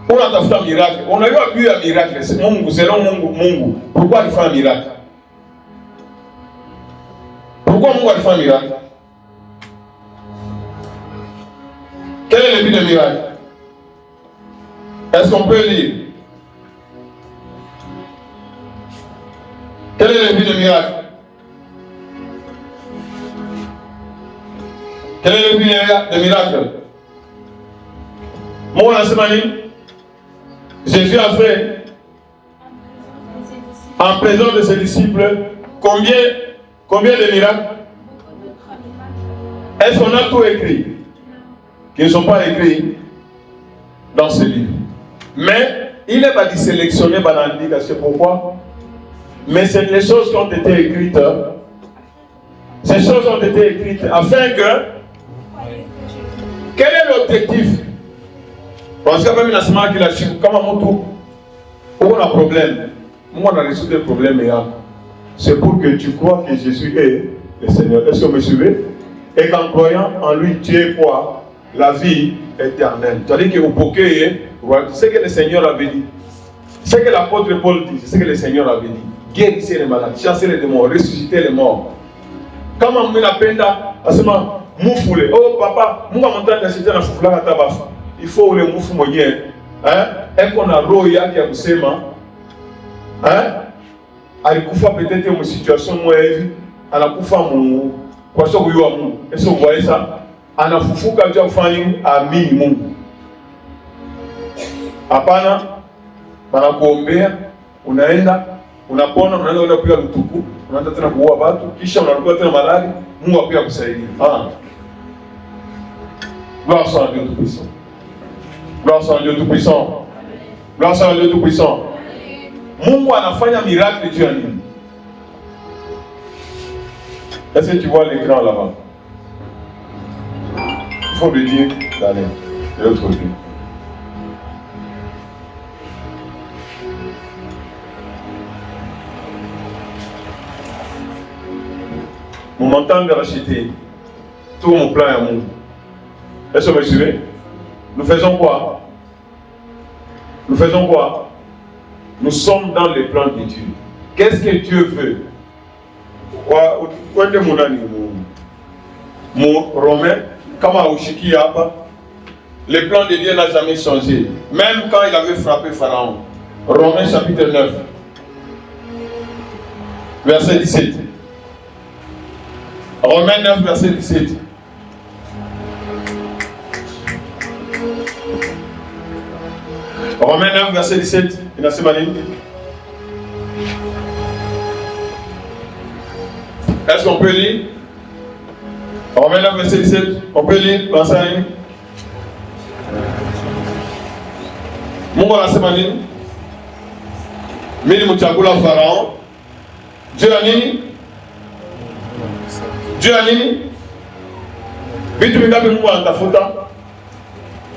On a fait un miracle. On a eu un miracle. C'est Mungu, selon Mungu. Pourquoi il fait un miracle? Pourquoi Mungu a fait un miracle? Quel est le but du miracle? Est-ce qu'on peut lire? Quel est le but de miracle? Quel est le but de miracle? Mon enseignement, Jésus a fait en présence de ses disciples combien de miracles? Est-ce qu'on a tout écrit? Qui ne sont pas écrits dans ce livre. Mais il n'est pas dit sélectionner par l'indication. Pourquoi? Mais c'est les choses qui ont été écrites. Ces choses ont été écrites afin que. Quel est l'objectif? Parce qu'il y a même une enseignement qui l'a su. Comment on tout? Où on a un problème? Moi, on a résolu le problème. C'est pour que tu crois que Jésus est le Seigneur. Est-ce que vous me suivez? Et qu'en croyant en lui, tu es quoi? La vie éternelle. C'est-à-dire que vous c'est ce que le Seigneur avait dit. C'est ce que l'apôtre Paul dit. C'est ce que le Seigneur avait dit. Guérissez les malades, chassez les démons, ressuscitez les morts. Quand on a peine à moufouler. Oh papa, moi je suis d'acheter un foufla à tabac. Il faut le moufou moyen. Et qu'on a roya qui a poussé. Alikufa peut-être une situation moi anakufa mu kwa sababu yuwa Mungu. Est-ce que vous voyez ça? Anafufuka juu kufanya amini Mungu. Hapana, wanakuombea, unaenda, unapona, unaenda kupiga lutuku, unaenda tena kuua watu, kisha unarudia tena malali, Mungu apia kusaidia. Gloire soit à Dieu Tout-Puissant. Gloire soit à Dieu Tout-Puissant. Gloire soit à Dieu Tout-Puissant. Mungu anafanya miracle juu ya nini? Est-ce que tu vois l'écran là-bas? Il faut le dire d'aller de l'autre côté. Mon montant de racheter tout mon plan à moi. Est-ce que vous me suivez? Nous faisons quoi? Nous faisons quoi? Nous sommes dans le plan de Dieu. Qu'est-ce que Dieu veut? Mon Romain, le plan de Dieu n'a jamais changé. Même quand il avait frappé Pharaon. Romains chapitre 9, verset 17. Romains 9, verset 17. Romains 9, verset 17. Il a ce matin. Est-ce qu'on peut lire? Romains 9, verset 17. On peut lire dans ça. Mungu anasema nini? Mimi mchagula Farao. Dieu a nini? Dieu a nini? Vitu vingapi Mungu anatafuta?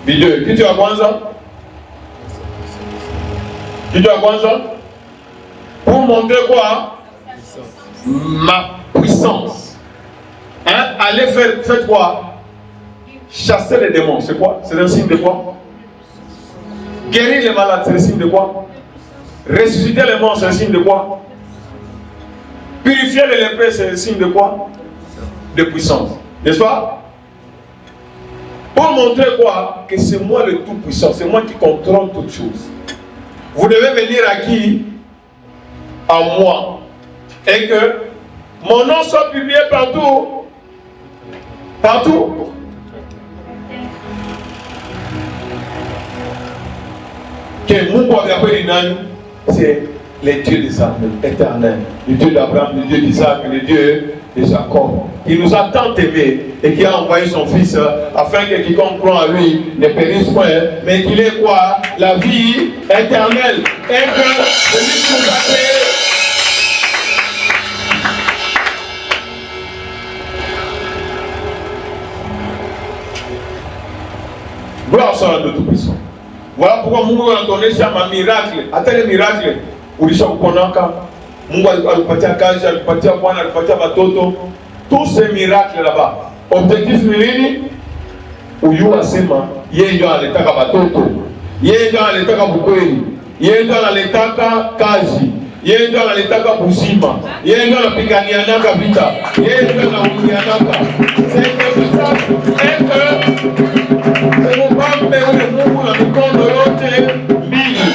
Video. Kitu ya kwanza? Kitu ya kwanza? Pour montrer quoi? Ma puissance. Hein? Allez faire, faites quoi? Chasser les démons. C'est quoi? C'est un signe de quoi? Guérir les malades, c'est un signe de quoi? Ressusciter les morts, c'est un signe de quoi? Purifier les lépreux, c'est un signe de quoi? De puissance. N'est-ce pas? Pour montrer quoi? Que c'est moi le tout-puissant, c'est moi qui contrôle toutes choses. Vous devez venir à qui? À moi. Et que mon nom soit publié partout. Partout. Que Mungu appelle Nani, c'est le Dieu des armées éternels, le Dieu d'Abraham, le Dieu d'Isaac, le Dieu de Jacob. Il nous a tant aimés et qui a envoyé son Fils afin que quiconque croit en lui ne périsse point, mais qu'il ait quoi? La vie éternelle. Et que celui qui nous a créé. Gloire soit à Dieu Tout-Puissant. Voilà pourquoi Mungu anatuonesha miracle. Hata ile miracle ulishakuponaka. Mungu alipatia kazi, alipatia bwana, alipatia watoto. Tous ces miracles là-bas. Objectif ni nini? Uyu asema yeye ndio anataka watoto. Yeye ndio anataka bukweli. Yeye ndio anataka kazi. Yeye ndio anataka buzima. Yeye ndio anapigania naka vita. Yeye ndio anahukumiana naka. C'est comme ça. Mungu na mikono yote mbili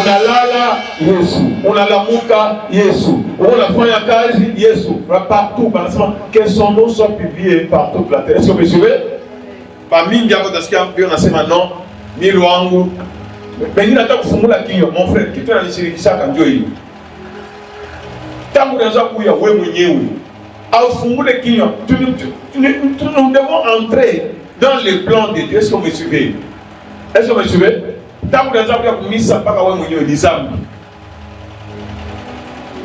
unalala Yesu, unalamuka Yesu, unafanya kazi Yesu, partout. Que son nom soit publié par toute la terre. Est-ce que vous me suivez? Mingi hapo utasikia pia unasema non, mimi wangu pengine hata kufungula kinywa. Mon frère, kitu ananishirikisha njoo hiyo. Tangu unaanza kuya wewe mwenyewe au fungule kinywa, nous devons entrer dans le plan de Dieu. Est-ce que vous me suivez? Est-ce que vous me suivez? Tangu unaanza kuya kumisa mpaka wewe mwenyewe ni zambi.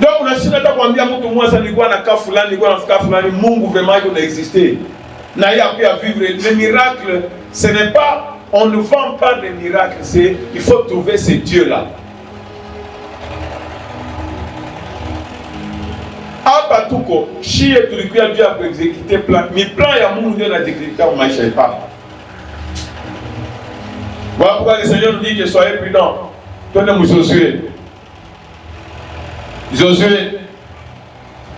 Donc unashinda hata kuambia mtu mmoja nilikuwa na kaa fulani, nilikuwa na fika fulani, Mungu vraiment il existe. Na il a pu vivre les miracles. Ce n'est pas, on ne vend pas des miracles, c'est il faut trouver ce Dieu là. Hapa tuko shie tulikuwa Dieu a exécuter plan, mais plan ya Mungu ndio anaexécuter au maisha yako. Voilà pourquoi le Seigneur nous dit que soyez prudents. Tenez Josué. Josué,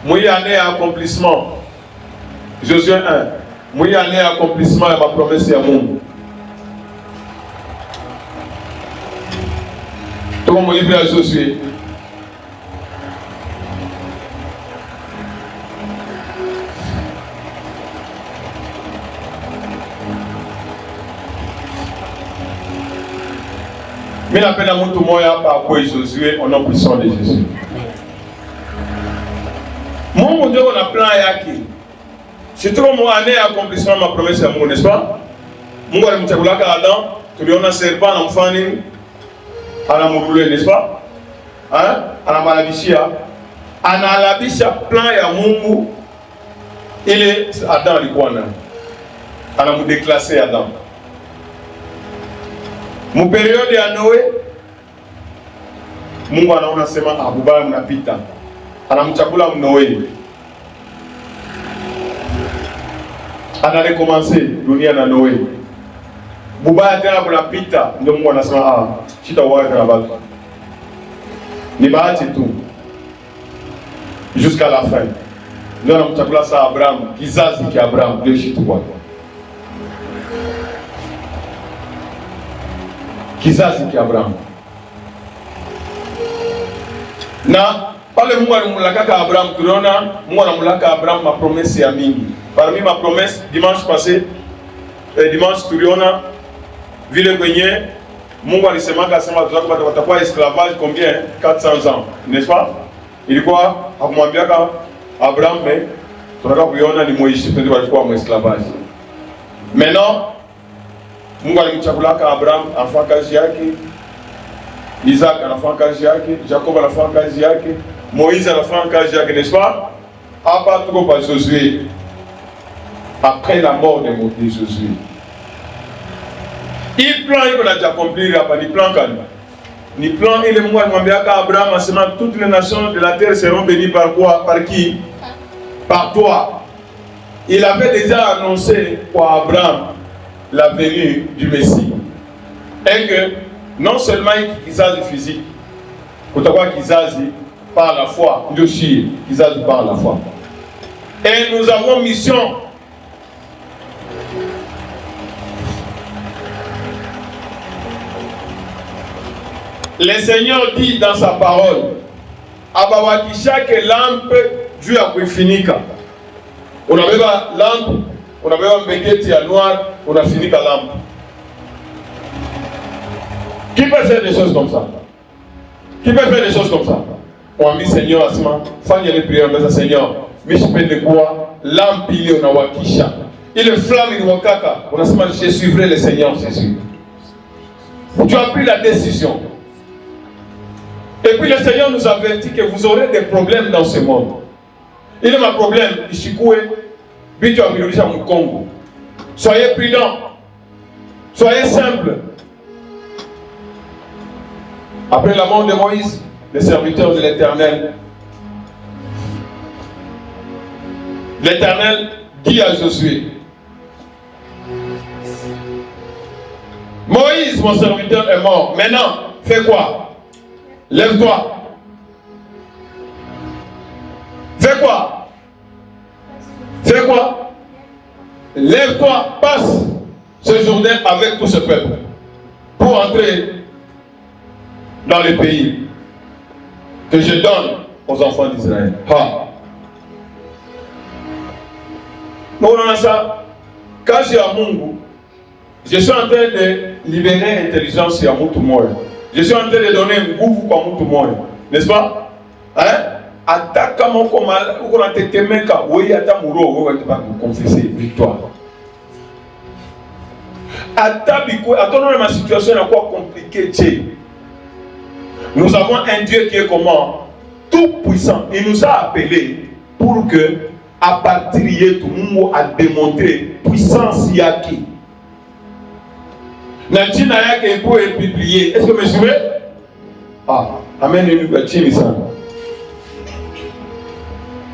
moi année accomplissement. Josué 1. Moi année accomplissement de ma promesse à Mungu. Tout mon livre à Josué. Mais la peine à mon tout moyen par quoi Josué, on a puissant de Jésus. Mon Dieu, on a plein yaki. C'est trop mon année accomplissement ma promesse à mon, n'est-ce pas? Mon gars, je me Adam, tu lui as un serpent en famille, à la mourule, n'est-ce pas? Hein? À la malabishia. À la malabishia, plein ya Mungu, il est Adam, il est quoi? À la mou déclassé Adam. Mon période ya Noé, Mungu anaona sema abubaya mnapita. Anamchakula Noé. Ana recommencer dunia na Noé. Bubaya tena mnapita, ndio Mungu anasema sitawahi tena bado. Ni bahati tu. Jusqu'à la fin. Ndio anamchakula sa Abraham, kizazi cha Abraham ndio shituwa. Kizazi cha Abraham. Na pale Mungu alimulaka Abraham, tuliona Mungu anamulaka Abraham ma promesse ya mingi. Parmi ma promesse dimanche passé, dimanche tuliona vile kwenye Mungu alisemaka sema watakuwa esclavage combien? 400 ans, n'est-ce pas? Ilikuwa hakumwambiaka Abraham mais tunataka kuiona ni Moishi ndio walikuwa esclavage. Maintenant Mungu alimchakulaka Abraham afanya kazi yake, Isaac anafanya kazi yake, Jacob anafanya kazi yake, Moïse anafanya kazi yake, n'est-ce pas? Hapa tuko pa Josué. Après la mort de Josué. Il plan il a déjà accompli hapa ni plan gani? Ni plan ile Mungu alimwambiaka Abraham asema toutes les nations de la terre seront bénies par quoi? Par qui? Par toi. Il avait déjà annoncé pour Abraham la venue du Messie. Et que non seulement kizazi physique, kutakuwa kizazi par la foi, ndio shi kizazi par la foi. Et nous avons mission. Le Seigneur dit dans sa parole, abawakisha que lampe juu ya kuifinika. Unabeba lampe, unabeba mbegeti ya noir, unafinika lampe. Qui peut faire des choses comme ça? Qui peut faire des choses comme ça? On a mis Seigneur asma, fanya les prières, mais Seigneur, mishipende kwa lampe ile unawakisha. Ile flamme iliwakaka, unasema je suivrai le Seigneur Jésus. Tu as pris la décision. Et puis le Seigneur nous avertit que vous aurez des problèmes dans ce monde. Il y a un problème, soyez prudents, soyez simples. Après la mort de Moïse, le serviteur de l'Éternel, l'Éternel dit à Josué, Moïse, mon serviteur, est mort. Maintenant, fais quoi? Lève-toi. Fais quoi? Fais quoi? Lève-toi, passe ce Jourdain avec tout ce peuple pour entrer dans le pays que je donne aux enfants d'Israël. Donc on a ça. Quand j'ai à Mungu, je suis en train de libérer l'intelligence à tout le monde. Je suis en train de donner un goût à tout le monde. N'est-ce pas? Hein? Attaque mon commande, ou qu'on a été meka, oui, attaque mon rôle, on va confesser victoire. Attendons ma situation est quoi compliquée. Nous avons un Dieu qui est comment? Tout puissant. Il nous a appelés pour que, à partir de tout le monde a démontré puissance yaki. Natina yaki pour être publié. Est-ce que vous me suivez? Amen.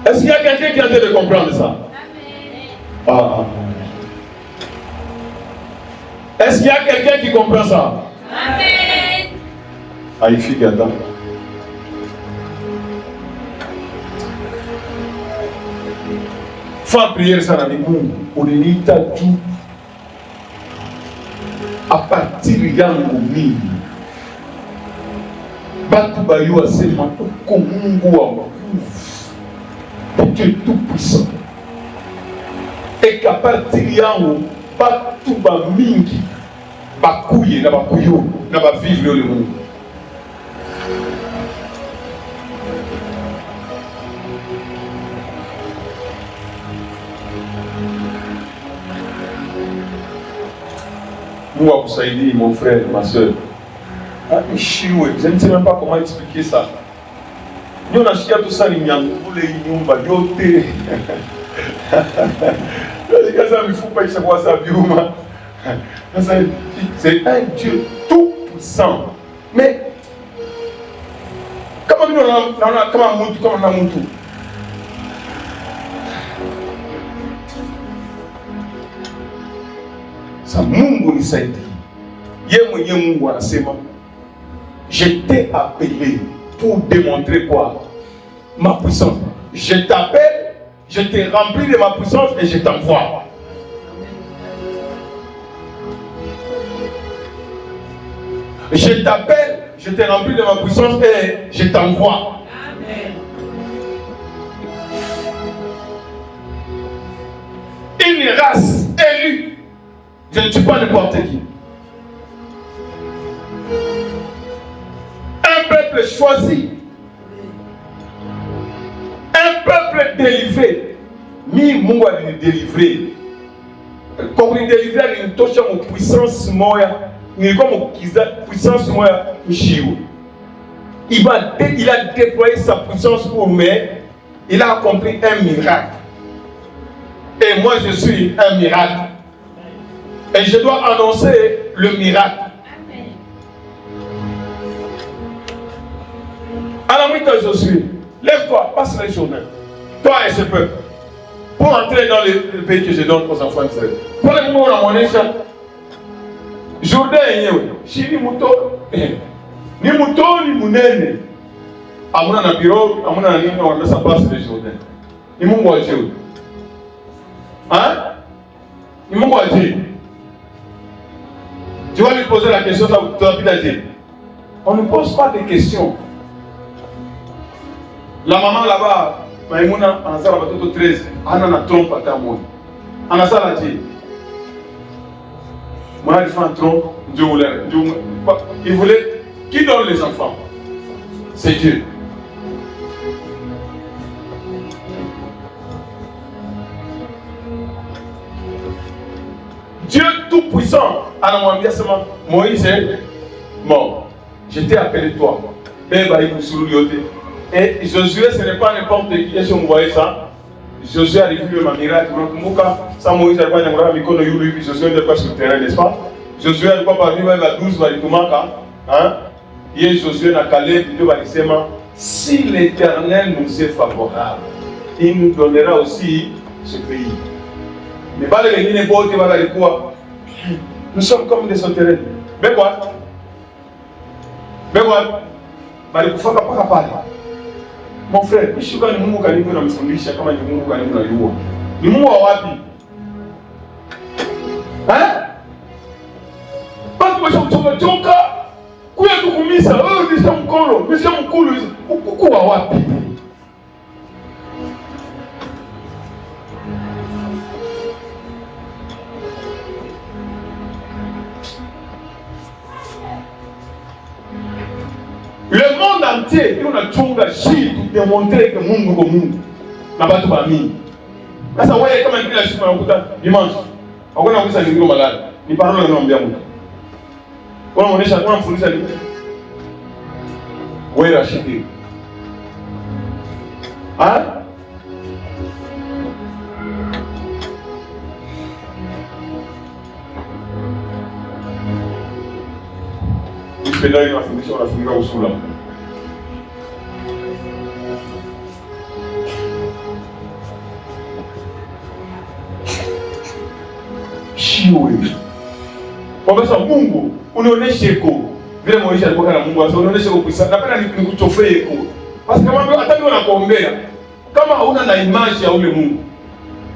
Est-ce qu'il y a quelqu'un qui est en train de comprendre ça? Amen. Est-ce qu'il y a quelqu'un qui comprend ça? Amen. Il fait attends. Faut prier ça dans le monde. On est tout. À partir de yango batu bayo asema uko Mungu wa nguvu, Dieu tout puissant, et qu'à partir de yango batu ba mingi bakuye na bakuyo na ba vivre le monde. Mungu akusaidie mon frère, ma soeur. Je ne sais même pas comment expliquer ça. Nous avons acheté tout ça, nous avons les nyumba, yote. C'est un Dieu tout puissant. Mais comment nous avons tout? Ça Mungu ni saidi. Yeye Mungu anasema je t'ai appelé pour démontrer quoi? Ma puissance. Je t'appelle, je t'ai rempli de ma puissance et je t'envoie. Je t'appelle, je t'ai rempli de ma puissance et je t'envoie. Amen. Une race élue. Je ne suis pas n'importe qui. Un peuple choisi. Un peuple délivré. Ni Mungu a délivré. Comme il délivre, il touche à mon puissance moya. Il comme mon puissance moya. Il a déployé sa puissance pour moi. Il a accompli un miracle. Et moi je suis un miracle. Et je dois annoncer le miracle. Alors oui, Josué, lève-toi, passe les journées. Toi et ce peuple. Pour entrer dans le pays que je donne aux enfants d'Israël. Pour les mots à mon échelle. Jourdain est si ni mouton, ni mounene. À mon bureau, à mon ami, on met sa place les Jourdain. Ni mon voisin. Hein? Ni mon voisin. Tu vas lui poser la question, ça va dire. On ne pose pas de questions. La maman là-bas, Maïmouna, en a ça, la 13, elle en a trompe à ta moi. En a ça, la dit. Moi, il fait un trompe, Dieu voulait. Il voulait. Qui donne les enfants? C'est Dieu. Dieu tout-puissant, Moïse est mort. Je t'ai appelé toi. Et Josué, ce n'est pas n'importe qui. Est-ce que vous voyez ça? Josué a vécu un miracle. Ça, Moïse n'a pas de Josué n'est pas sur le terrain, n'est-ce pas? Josué n'a pas parmi la 12, et Josué n'a calé, si l'Éternel nous est favorable, il nous donnera aussi ce pays. Mais pas les quoi? Nous sommes comme des sauterelles. Mais quoi? Mon frère, je suis pas Mungu karibu na mfundisha kama ni Mungu karibu na yuo. Ni Mungu wa wapi? Basi washoka kuya tukumisa Kanisa, nisha mkolo, nisha mkulu, kuwa wapi? Le monde entier, il a chunga shi pour démontrer que Mungu ko Mungu. Na batu ba mimi. Sasa wewe kama kila siku unakuta dimanche, hakuna kuisa ngiro malali. Ni parole naambia mtu. Unamfundisha nini? Wewe rashidi. Nipenda hiyo mafundisho wanafunga usula. Shiwe. Kwa sababu Mungu unionyeshe ko vile Moisha alikuwa na Mungu, sasa unionyeshe ko pisa. Napenda nikuchofee ko. Basi kama hata mimi nakuombea kama hauna na image ya ule Mungu.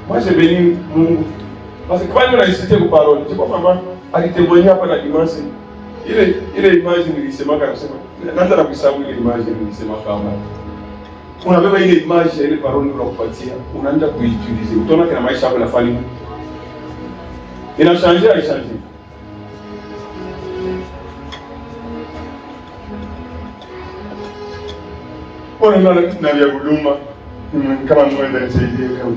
Moi je bénis Mungu. Parce que quand on a cité ko parole, je crois maman alitémoigner hapa na dimanche. Ile image nilisema kanasema. Naanza na kusahau ile image nilisema kama. Unabeba ile image ya ile parole unakupatia, unaanza kuiutilize. Utaona kana maisha yako yanafanya. Inachange haichange. Ona na vya huduma kama mwenda nisaidie kama.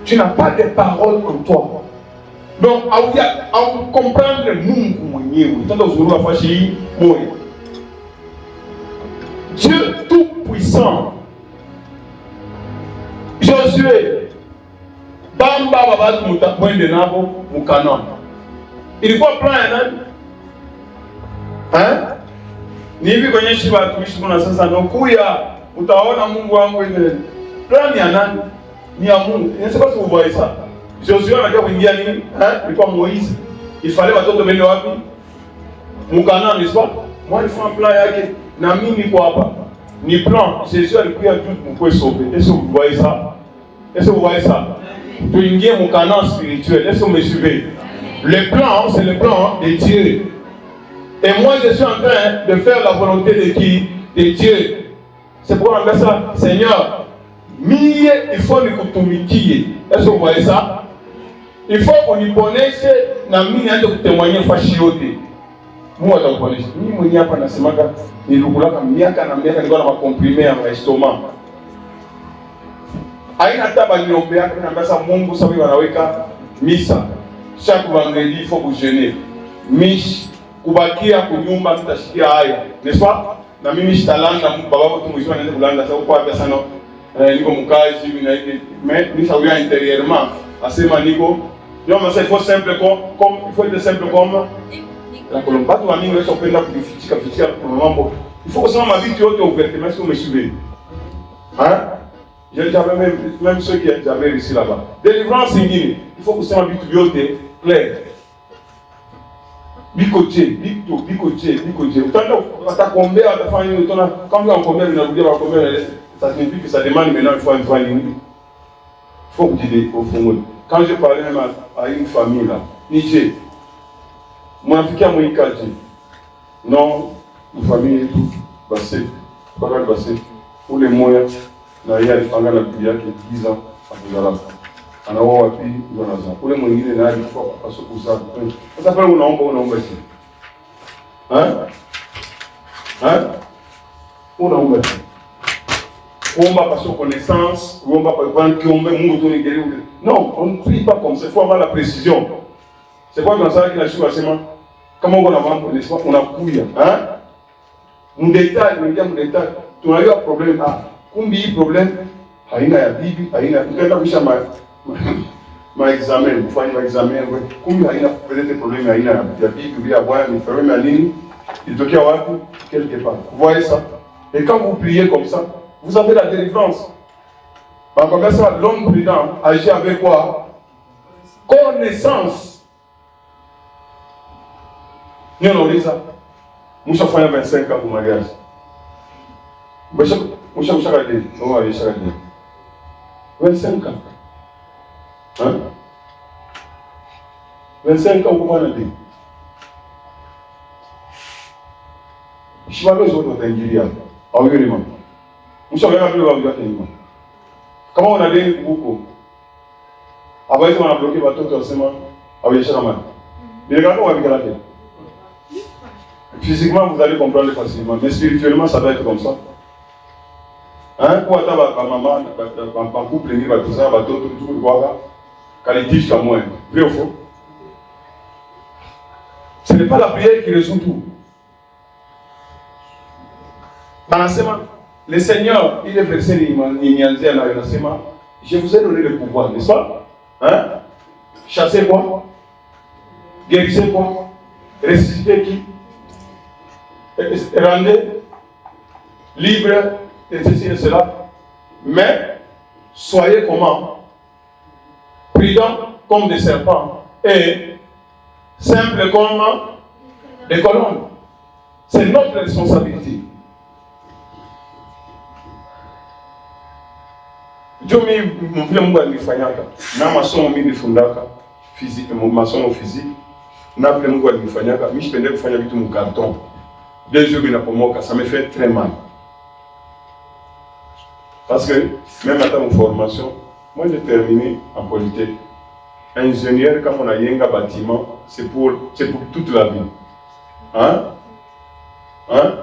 Tu n'as pas de parole en toi. Donc au comprendre Mungu mwenyewe. Tanda uzuri wa fashi hii moyo. Dieu tout puissant. Josué bamba babatu mutakwende nabo mukana. Ilikuwa plan ya nani? Ni hivi kwenye shiba tumishi kuna sasa nokuya utaona Mungu wangu ile. Plan ya nani? Ni ya Mungu. Inasema si uvoe ça. Josué anataka kuingia nini? Ilikuwa Moïse. Il fallait watoto wende wapi? Mukana, n'est-ce pas? Moi il faut un plan yake na mimi niko hapa. Ni plan. Jésus alikuwa tout mkwe sauver. Est-ce que vous voyez ça? Est-ce que vous voyez ça? Tuingie mukana spirituel. Est-ce que vous me suivez? Le plan, c'est le plan de Dieu. Et moi, je suis en train de faire la volonté de qui? De Dieu. C'est pourquoi on dit ça, Seigneur, mie, il faut nous kutumikie. Est-ce que vous voyez ça? Il faut qu'on y connaisse, na mie, on doit témoigner fashiote. Moi, je connais. Mimi mwenye hapa nasemaka nilikulaka miaka na miaka nilikuwa na makomprime ya estomac. Haina taba niombea na mbasa Mungu sababu wanaweka misa. Chaque vendredi il faut vous jeûner. Mish kubakia kunyumba mtashikia haya. N'est-ce pas? Na mimi shitalanda baba wangu mwisho anaenda kulanda sasa kwa hapa sana niko mkazi hivi na hivi. Mais ni sauya intérieurement. Asema niko non mais il faut simple comme il faut être simple comme la Colombate wa mingi wewe upenda kujifichika kwa mambo. Il faut kusema mabitu yote ouvertement si umesubiri. J'avais même ceux qui avaient réussi là-bas. Délivrance ingine, il faut kusema vitu vyote clair. Bikoje. Utaenda atakombea atafanya nini utaona kama unakombea unarudia unakombea ça signifie que ça demande maintenant il faut un faire nini. Il faut que tu au fond. Quand je parlais même à une famille là, Niger. Mwafikia mwikaji. Non, une famille et tout, basé. Pas basé. Pour les moyens na yeye alipanga na bibi yake 10 ans akuzala. Anaoa wapi ndio ule mwingine naye alikuwa asokuza. Sasa pale unaomba hivi. Unaomba hivi. Kuomba par connaissance, kuomba par kiombe Mungu tu nigeri. Non, on ne prie pas comme ça, il faut avoir la précision. C'est quoi dans ça que la Chine sema kama uko na mambo n'est-ce pas unakuya, Mdetail, mdetail. Tunajua problem kumbi hii problem haina ya bibi, haina ukaenda kisha ma examen, kufanya ma examen, kumbi haina peut-être problème haina ya bibi bila bwana ni problème ya nini? Ilitokea wapi? Quelque part. Vous voyez ça? Et quand vous priez comme ça, vous avez la délivrance. Comme ça, l'homme prudent agit avec quoi? Connaissance. Nous on dit ça. Nous avons fait 25 ans pour mariage. Moi, je suis regardé. On va aller regarder. 25 ans. 25 ans pour marier. Je suis pas besoin de t'ingirer. Ah oui, oui, nous sommes là, comment on a dit beaucoup? Après, on a bloqué le bateau, forcément. Ah oui, c'est normal. Mais regardez, on va bien la tête. Physiquement, vous allez comprendre facilement, mais spirituellement, ça doit être comme ça. Hein? Pour attendre ma maman, ma couple, tout ça, tout le quoi, qualité jusqu'à moi. Vrai ou faux? Ce n'est pas la prière qui résout tout. Dans l'enseignement, le Seigneur, il est versé l'ignanisé dans l'enseignement. Je vous ai donné le pouvoir, n'est-ce pas? Hein? Chasser quoi? Guérissez quoi? Ressusciter qui? Rendez libre et ceci et cela. Mais soyez comment? Prudents comme des serpents et simples comme des colombe. C'est notre responsabilité. Dieu m'a fait un peu de fanyaka. Na masomo mimi fundaka physique, masomo physique. Na fait un peu de fanyaka. Je peux pas faire du carton. 2 jours na pomoka, ça me fait très mal. Parce que même à mon formation, moi j'ai terminé en politique. Ingénieur, quand on a un bâtiment, c'est pour toute la vie. Hein? Hein?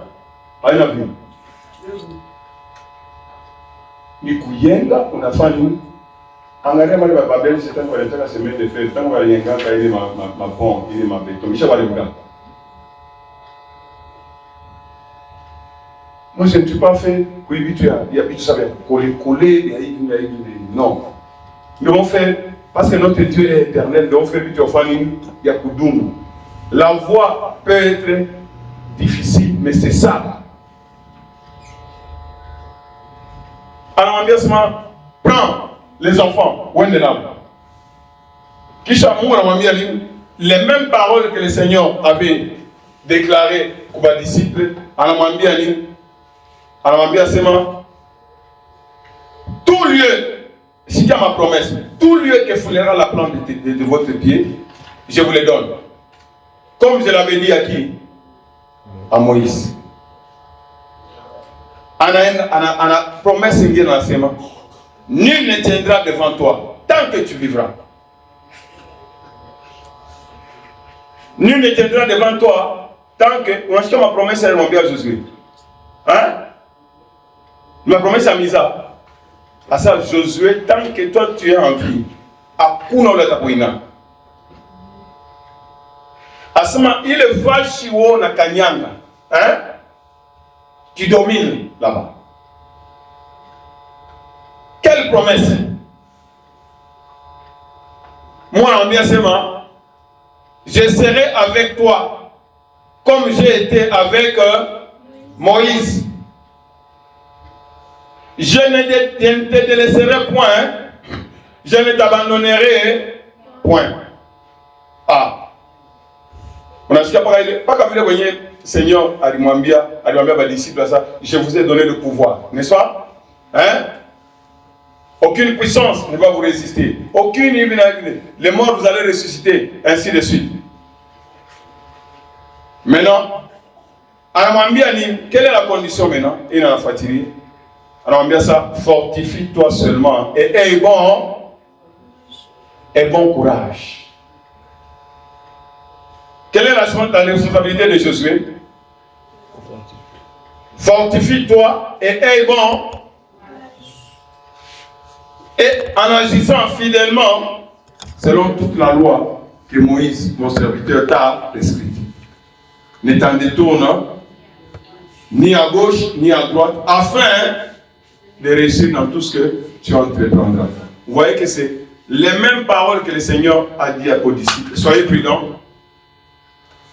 Pas la vie. Ni kuyenga unafanya angalia mali ba babeli c'est kwa leta semaine de fête tangu aliyenga ile ma pont ile ma béton misha wale mga. Moi je ne suis pas fait pour éviter il y a tout ça bien coller non. Nous devons faire parce que notre Dieu est éternel, nous devons faire du fani ya kudumu. La voie peut être difficile mais c'est ça. Alors, engagement, prends les enfants, les mêmes paroles que le Seigneur avait déclarées aux disciples, tout lieu, si tu as ma promesse, tout lieu que foulera la plante de votre pied, je vous le donne. Comme je l'avais dit à qui? À Moïse. Ana promesse dans l'enseignement. Nul ne tiendra devant toi tant que tu vivras. Nul ne tiendra devant toi tant que. On a ma promesse à Moïse à Josué. Hein? Ma promesse à Misa. À ça, Josué, tant que toi tu es en vie, à Kunola Tapoina. À ce moment, il est Vachiwo na Kanyanga. Hein? Qui domine là-bas. Quelle promesse? Moi, en bien seulement, je serai avec toi comme j'ai été avec Moïse. Je ne te délaisserai point, je ne t'abandonnerai point. Ah. On a jusqu'à parler, pas qu'à vous voyez. Seigneur, Alimambia, mes disciples, je vous ai donné le pouvoir, n'est-ce pas? Hein? Aucune puissance ne va vous résister. Aucune, les morts, vous allez ressusciter, ainsi de suite. Maintenant, Alimambia, quelle est la condition maintenant? Il a fatigué. Alimambia, ça, fortifie-toi seulement et aie bon courage. Quelle est la responsabilité de Josué? Fortifie-toi et aie bon. Et en agissant fidèlement, selon toute la loi que Moïse, mon serviteur, t'a prescrite. Ne t'en détourne ni à gauche ni à droite, afin de réussir dans tout ce que tu entreprendras. Vous voyez que c'est les mêmes paroles que le Seigneur a dit aux disciples. Soyez prudents.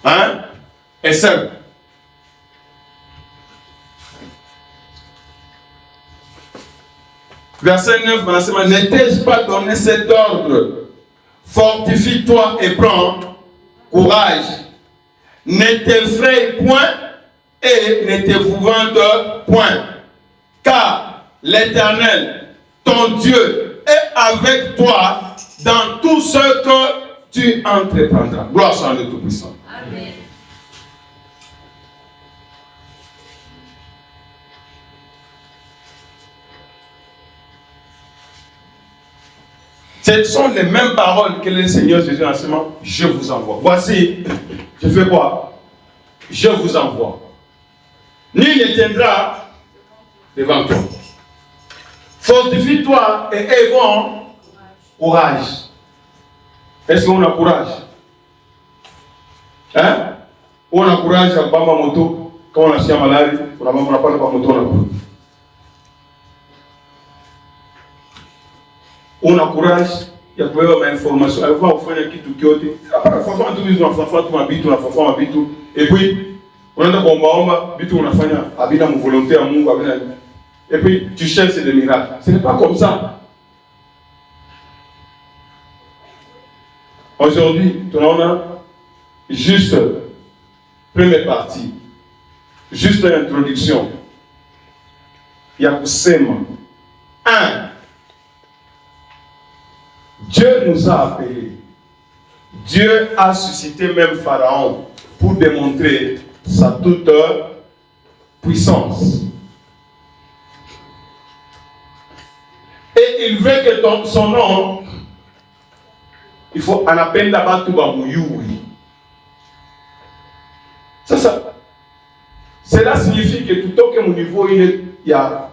Hein? Et simple. Verset 9, ne t'ai-je pas donné cet ordre? Fortifie-toi et prends courage. Ne t'effraie point et ne t'épouvante point. Car l'Éternel, ton Dieu, est avec toi dans tout ce que tu entreprendras. Gloire soit à Dieu Tout-Puissant. Ce sont les mêmes paroles que le Seigneur Jésus a enseigné. Je vous envoie. Voici, je fais quoi? Je vous envoie. Nul ne tiendra devant toi. Fortifie-toi et aie bon courage. Est-ce qu'on a courage? Hein? On a courage à bamba moto quand on a si malade, on n'a pas le moto on a courage. On a courage, il y a pas d'informations. Il faut faire un kitu kiote. Après, faut faire tout le monde, faut faire tout ma bitu, et puis on a bomba, bitu on a fait abina mon volonté à Mungu abina. Et puis tu cherches des miracles. Ce n'est pas comme ça. Aujourd'hui, on a juste première partie, juste une introduction. Il y a kusema. 1. Dieu nous a appelés. Dieu a suscité même Pharaon pour démontrer sa toute puissance. Et il veut que son nom, il faut en appeler d'abord tout Bamouyuri. Cela signifie que tout au mon niveau, il y a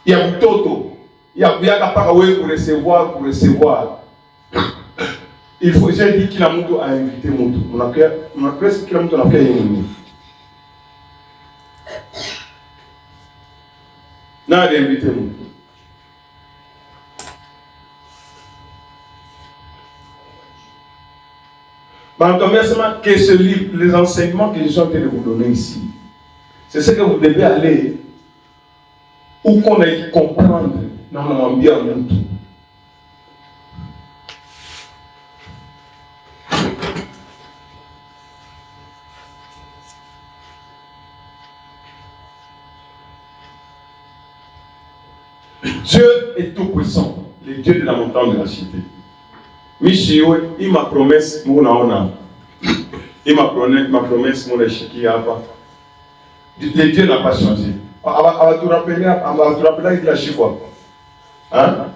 un toto. Il y a pour recevoir. Il faut, j'ai dit qu'il a monté à inviter Moutou. On a presque qu'il a monté à inviter Moutou. Non, il a invité Moutou. Que ce livre, les enseignements que je suis en train de vous donner ici, c'est ce que vous devez aller ou qu'on ait comprendre normalement bien Moutou. Dieu est tout puissant, le Dieu de la montagne de la cité. Michio, il m'a promesse mon ona. Il m'a promesse mon échiki apa. Le Dieu n'a pas changé. On va tout rappeler avec la chiffre. Hein?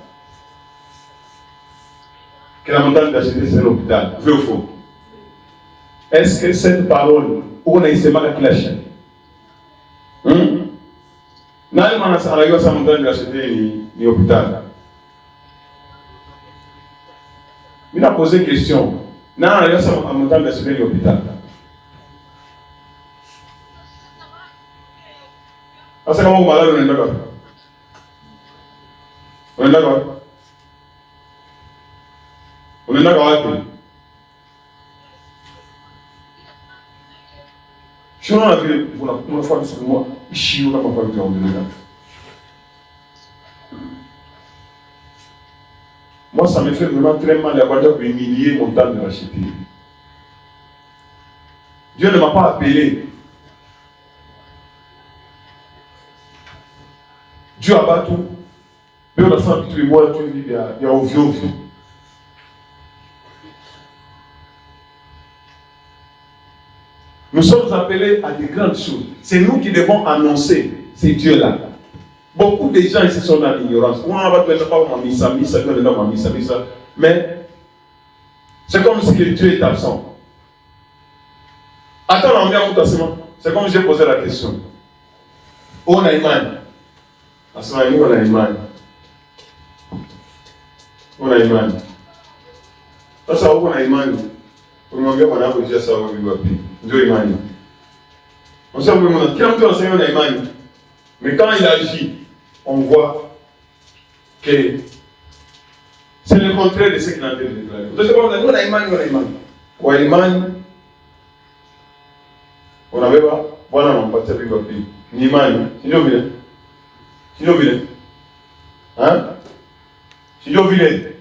Que la montagne de la cité c'est un hôpital. Vrai ou faux? Est-ce que cette parole, où on a essayé de la chaîne? N'a pas sa montagne de la cité ni hôpital. Il a posé une question. N'a pas sa montagne de la cité ni hôpital. C'est comment vous malade, on est d'accord? On est d'accord? On est d'accord avec vous? Je suis dans la ville, vous n'avez pas fait sur moi. Je suis dans la ville, moi, ça me fait vraiment très mal d'avoir humilié mon temps de racheter. Dieu ne m'a pas appelé. Dieu a battu. Mais on a fait un petit mois, il y a au vieux. Nous sommes appelés à des grandes choses. C'est nous qui devons annoncer ces dieux-là. Beaucoup de gens ici sont dans l'ignorance. Mais c'est comme si le Dieu est absent. Attends, c'est comme j'ai posé la question. On a Iman. On a Iman. On a Iman. Ça, on a Iman. Pour moi, on a dit ça, on a dit Dieu Iman. On sait que quand on enseigne, on a Iman. Mais quand il agit, on voit que c'est le contraire de ce qu'il a en train de déclarer. Donc, on a Iman, on a Iman. On a Iman. On avait pas. Voilà, on partait avec votre pays. Iman. Si vous voulez. Si vous voulez. Hein? Si vous voulez.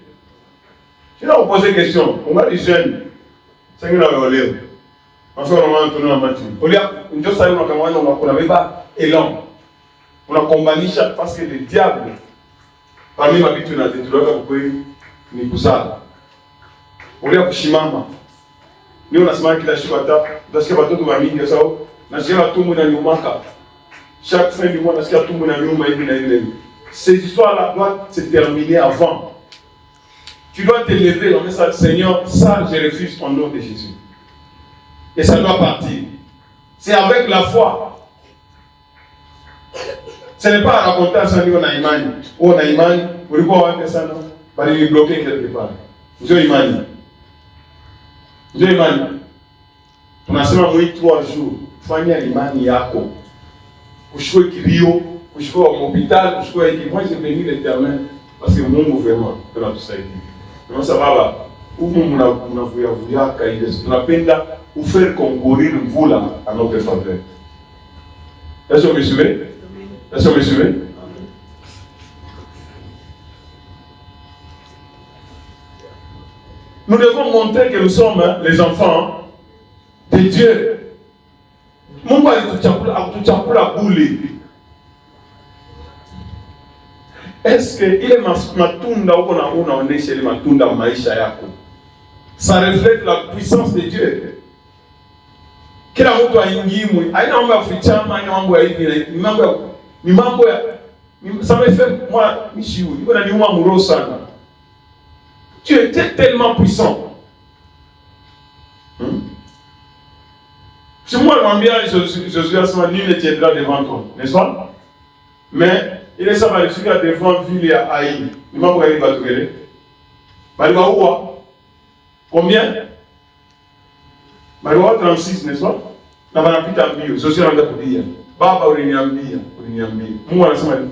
Si vous posez une question, on a des jeunes. C'est que nous avons l'air. En fait, on a tourné en matin. Au lieu de ça, on n'avait pas élan. On a combattu chaque parce que le diable, parmi ma vie, on a détruit ni pour ça. On lieu de Shimama. Nous, on a semaine qui l'a chibata, parce que tout va mis, ça, on a tout le monde à Numaka. Chaque fin du mois, on a tout le monde à Numaka. Ces histoires-là doivent se terminer avant. Tu dois te lever, on dit ça, Seigneur, ça je refuse au nom de Jésus. Et ça doit partir. C'est avec la foi. Ce n'est pas à raconter à ça, on a imani. On a imani, vous voulez quoi on ça, non? Bah, il est bloqué quelque part. Vous avez imani. Vous avez imani. Tunasema mwii 3 jours. Fanya imani yako. Kushukue kilio, kushukue wa hospital, kushukue hiki. Moi, j'ai béni l'Éternel parce que Mungu vraiment tunatusaidia. Kwa sababu humu mnavuyavuyaka ile tunapenda ufaire concourir mvula à notre faveur. Est-ce que vous me suivez? Est-ce que vous me suivez? Nous devons montrer que nous sommes les enfants de Dieu. Mungu alituchakula bure. Est-ce que ile matunda uko na unaonesha ile matunda maisha yako? Ça reflète la puissance de Dieu. Kila mtu aingimu, haina mambo ya fichama, haina mambo ya hivi, ni mambo ya ça me fait moi Michiou, iko na niuma muro sana. Tu étais tellement puissant. Si moi je m'en Jésus a ce nul ne tiendra devant toi, n'est-ce pas? Mais il est ça va le devant ville et Haï. Il m'a pas battu. Combien? 36, n'est-ce pas? Na wanapita mbio, Jésus anaanza kulia. Baba uliniambia. Mungu anasema nini?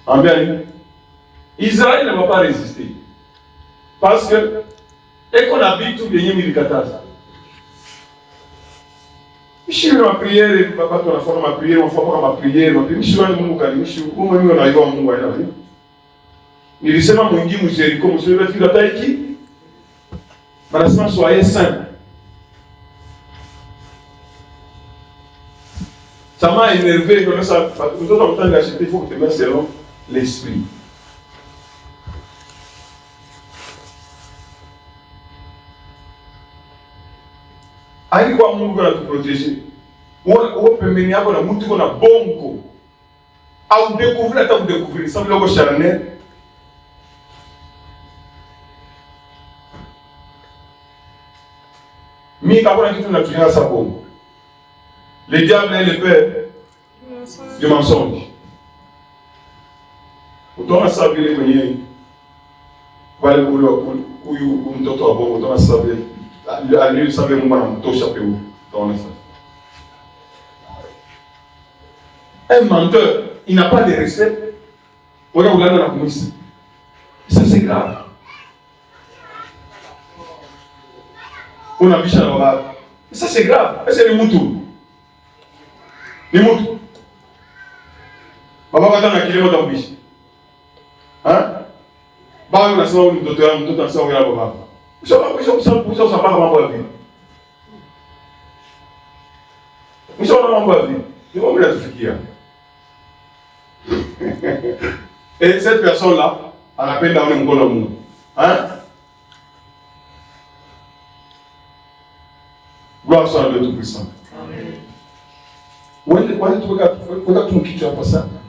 Ambia nini? Israël ne va pas résister. Parce que et qu'on habite tout bien milikataza. Mishi na prière, papa tunafanya ma prière, on fait ma prière, mishi wa Mungu kalimisha, Mungu mimi anaiwa Mungu aina hivi. Nilisema mwingi mjeriko, msiwe katika taiki. Manasema soyez saints. Ça m'a énervé, comme ça, nous autres en tant qu'acheter, il faut que tu mettes selon l'esprit. Alikuwa Mungu anatuprotéger. Wewe pembeni yako na mtu kuna bongo. Au découvrir hata kudécouvrir, ça veut dire charnel. Mimi kabla kitu natumia sa bongo. Le diable est le père du mensonge. Utaona sababu ile mwenyewe. Wale huyu mtoto wa bongo utaona sababu lui savait Mungu anamtosha pe huyu. Utaona ça. Un menteur, il n'a pas de respect. Voilà où la commission. Ça c'est grave. On a vu ça là. Ça c'est grave. C'est le moutou. Les mots. Baba kata na kilimo tambishi. Hein? Baba unasema mtoto wangu mtoto anasema wewe baba. Usha paka mambo ya vipi? Usha mambo ya vipi? Ni mambo ya tufikia. Et cette personne là, anapenda aone mkono wa Mungu. Hein? Gloire soit à Dieu Tout-Puissant. Amen.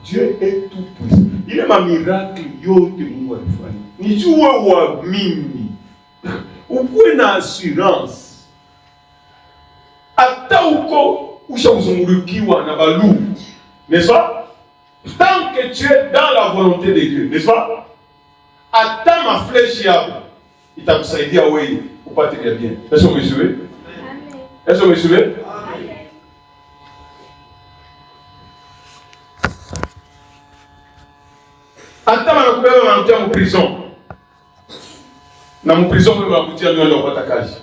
Dieu est tout puissant. Il est ma miracle yote Mungu alifanya. Nijue uamini. Ukuwe na assurance. Hata uko ushauzungurukiwa na baluu. N'est-ce pas? Tant que tu es dans la volonté de Dieu, n'est-ce pas? Hata ma flèche yako itakusaidia wewe upate bien. Est-ce que vous me suivez? Amen. Est-ce que vous me suivez? Hata wanakubeba wanakutia mu prison. Na mu prison wewe unakutia ndio unapata kazi.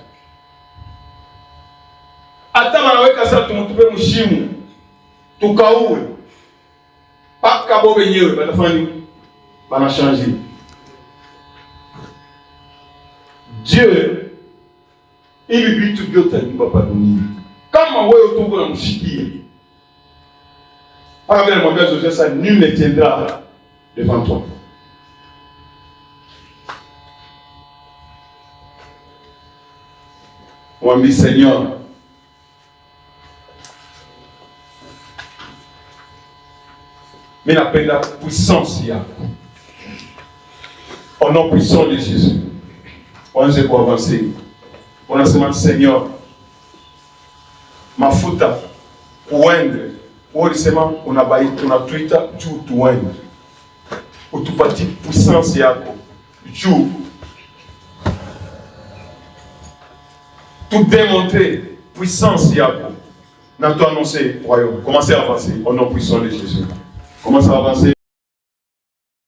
Hata wanaweka sasa tumtupe mshimu. Tukaue. Paka bo wenyewe batafanya bana changer. Dieu ili vitu vyote alipa dunia. Kama wewe utuko na mshikie. Paka vile mwambia Joseph ça nul ne tiendra devant toi. Mwambie Seigneur, mimi napenda puissance yako. Au nom puissant de Jésus. On sait pour avancer. On a semaine Seigneur. Mafuta. Kuendre. On a Twitter. Juu tuendre. Utupati puissance yako. Juu. Tout démontrer. Puissance yako. N'a tout annoncé royaume. Commencez à avancer. Au nom puissant de Jésus. Commencez à avancer.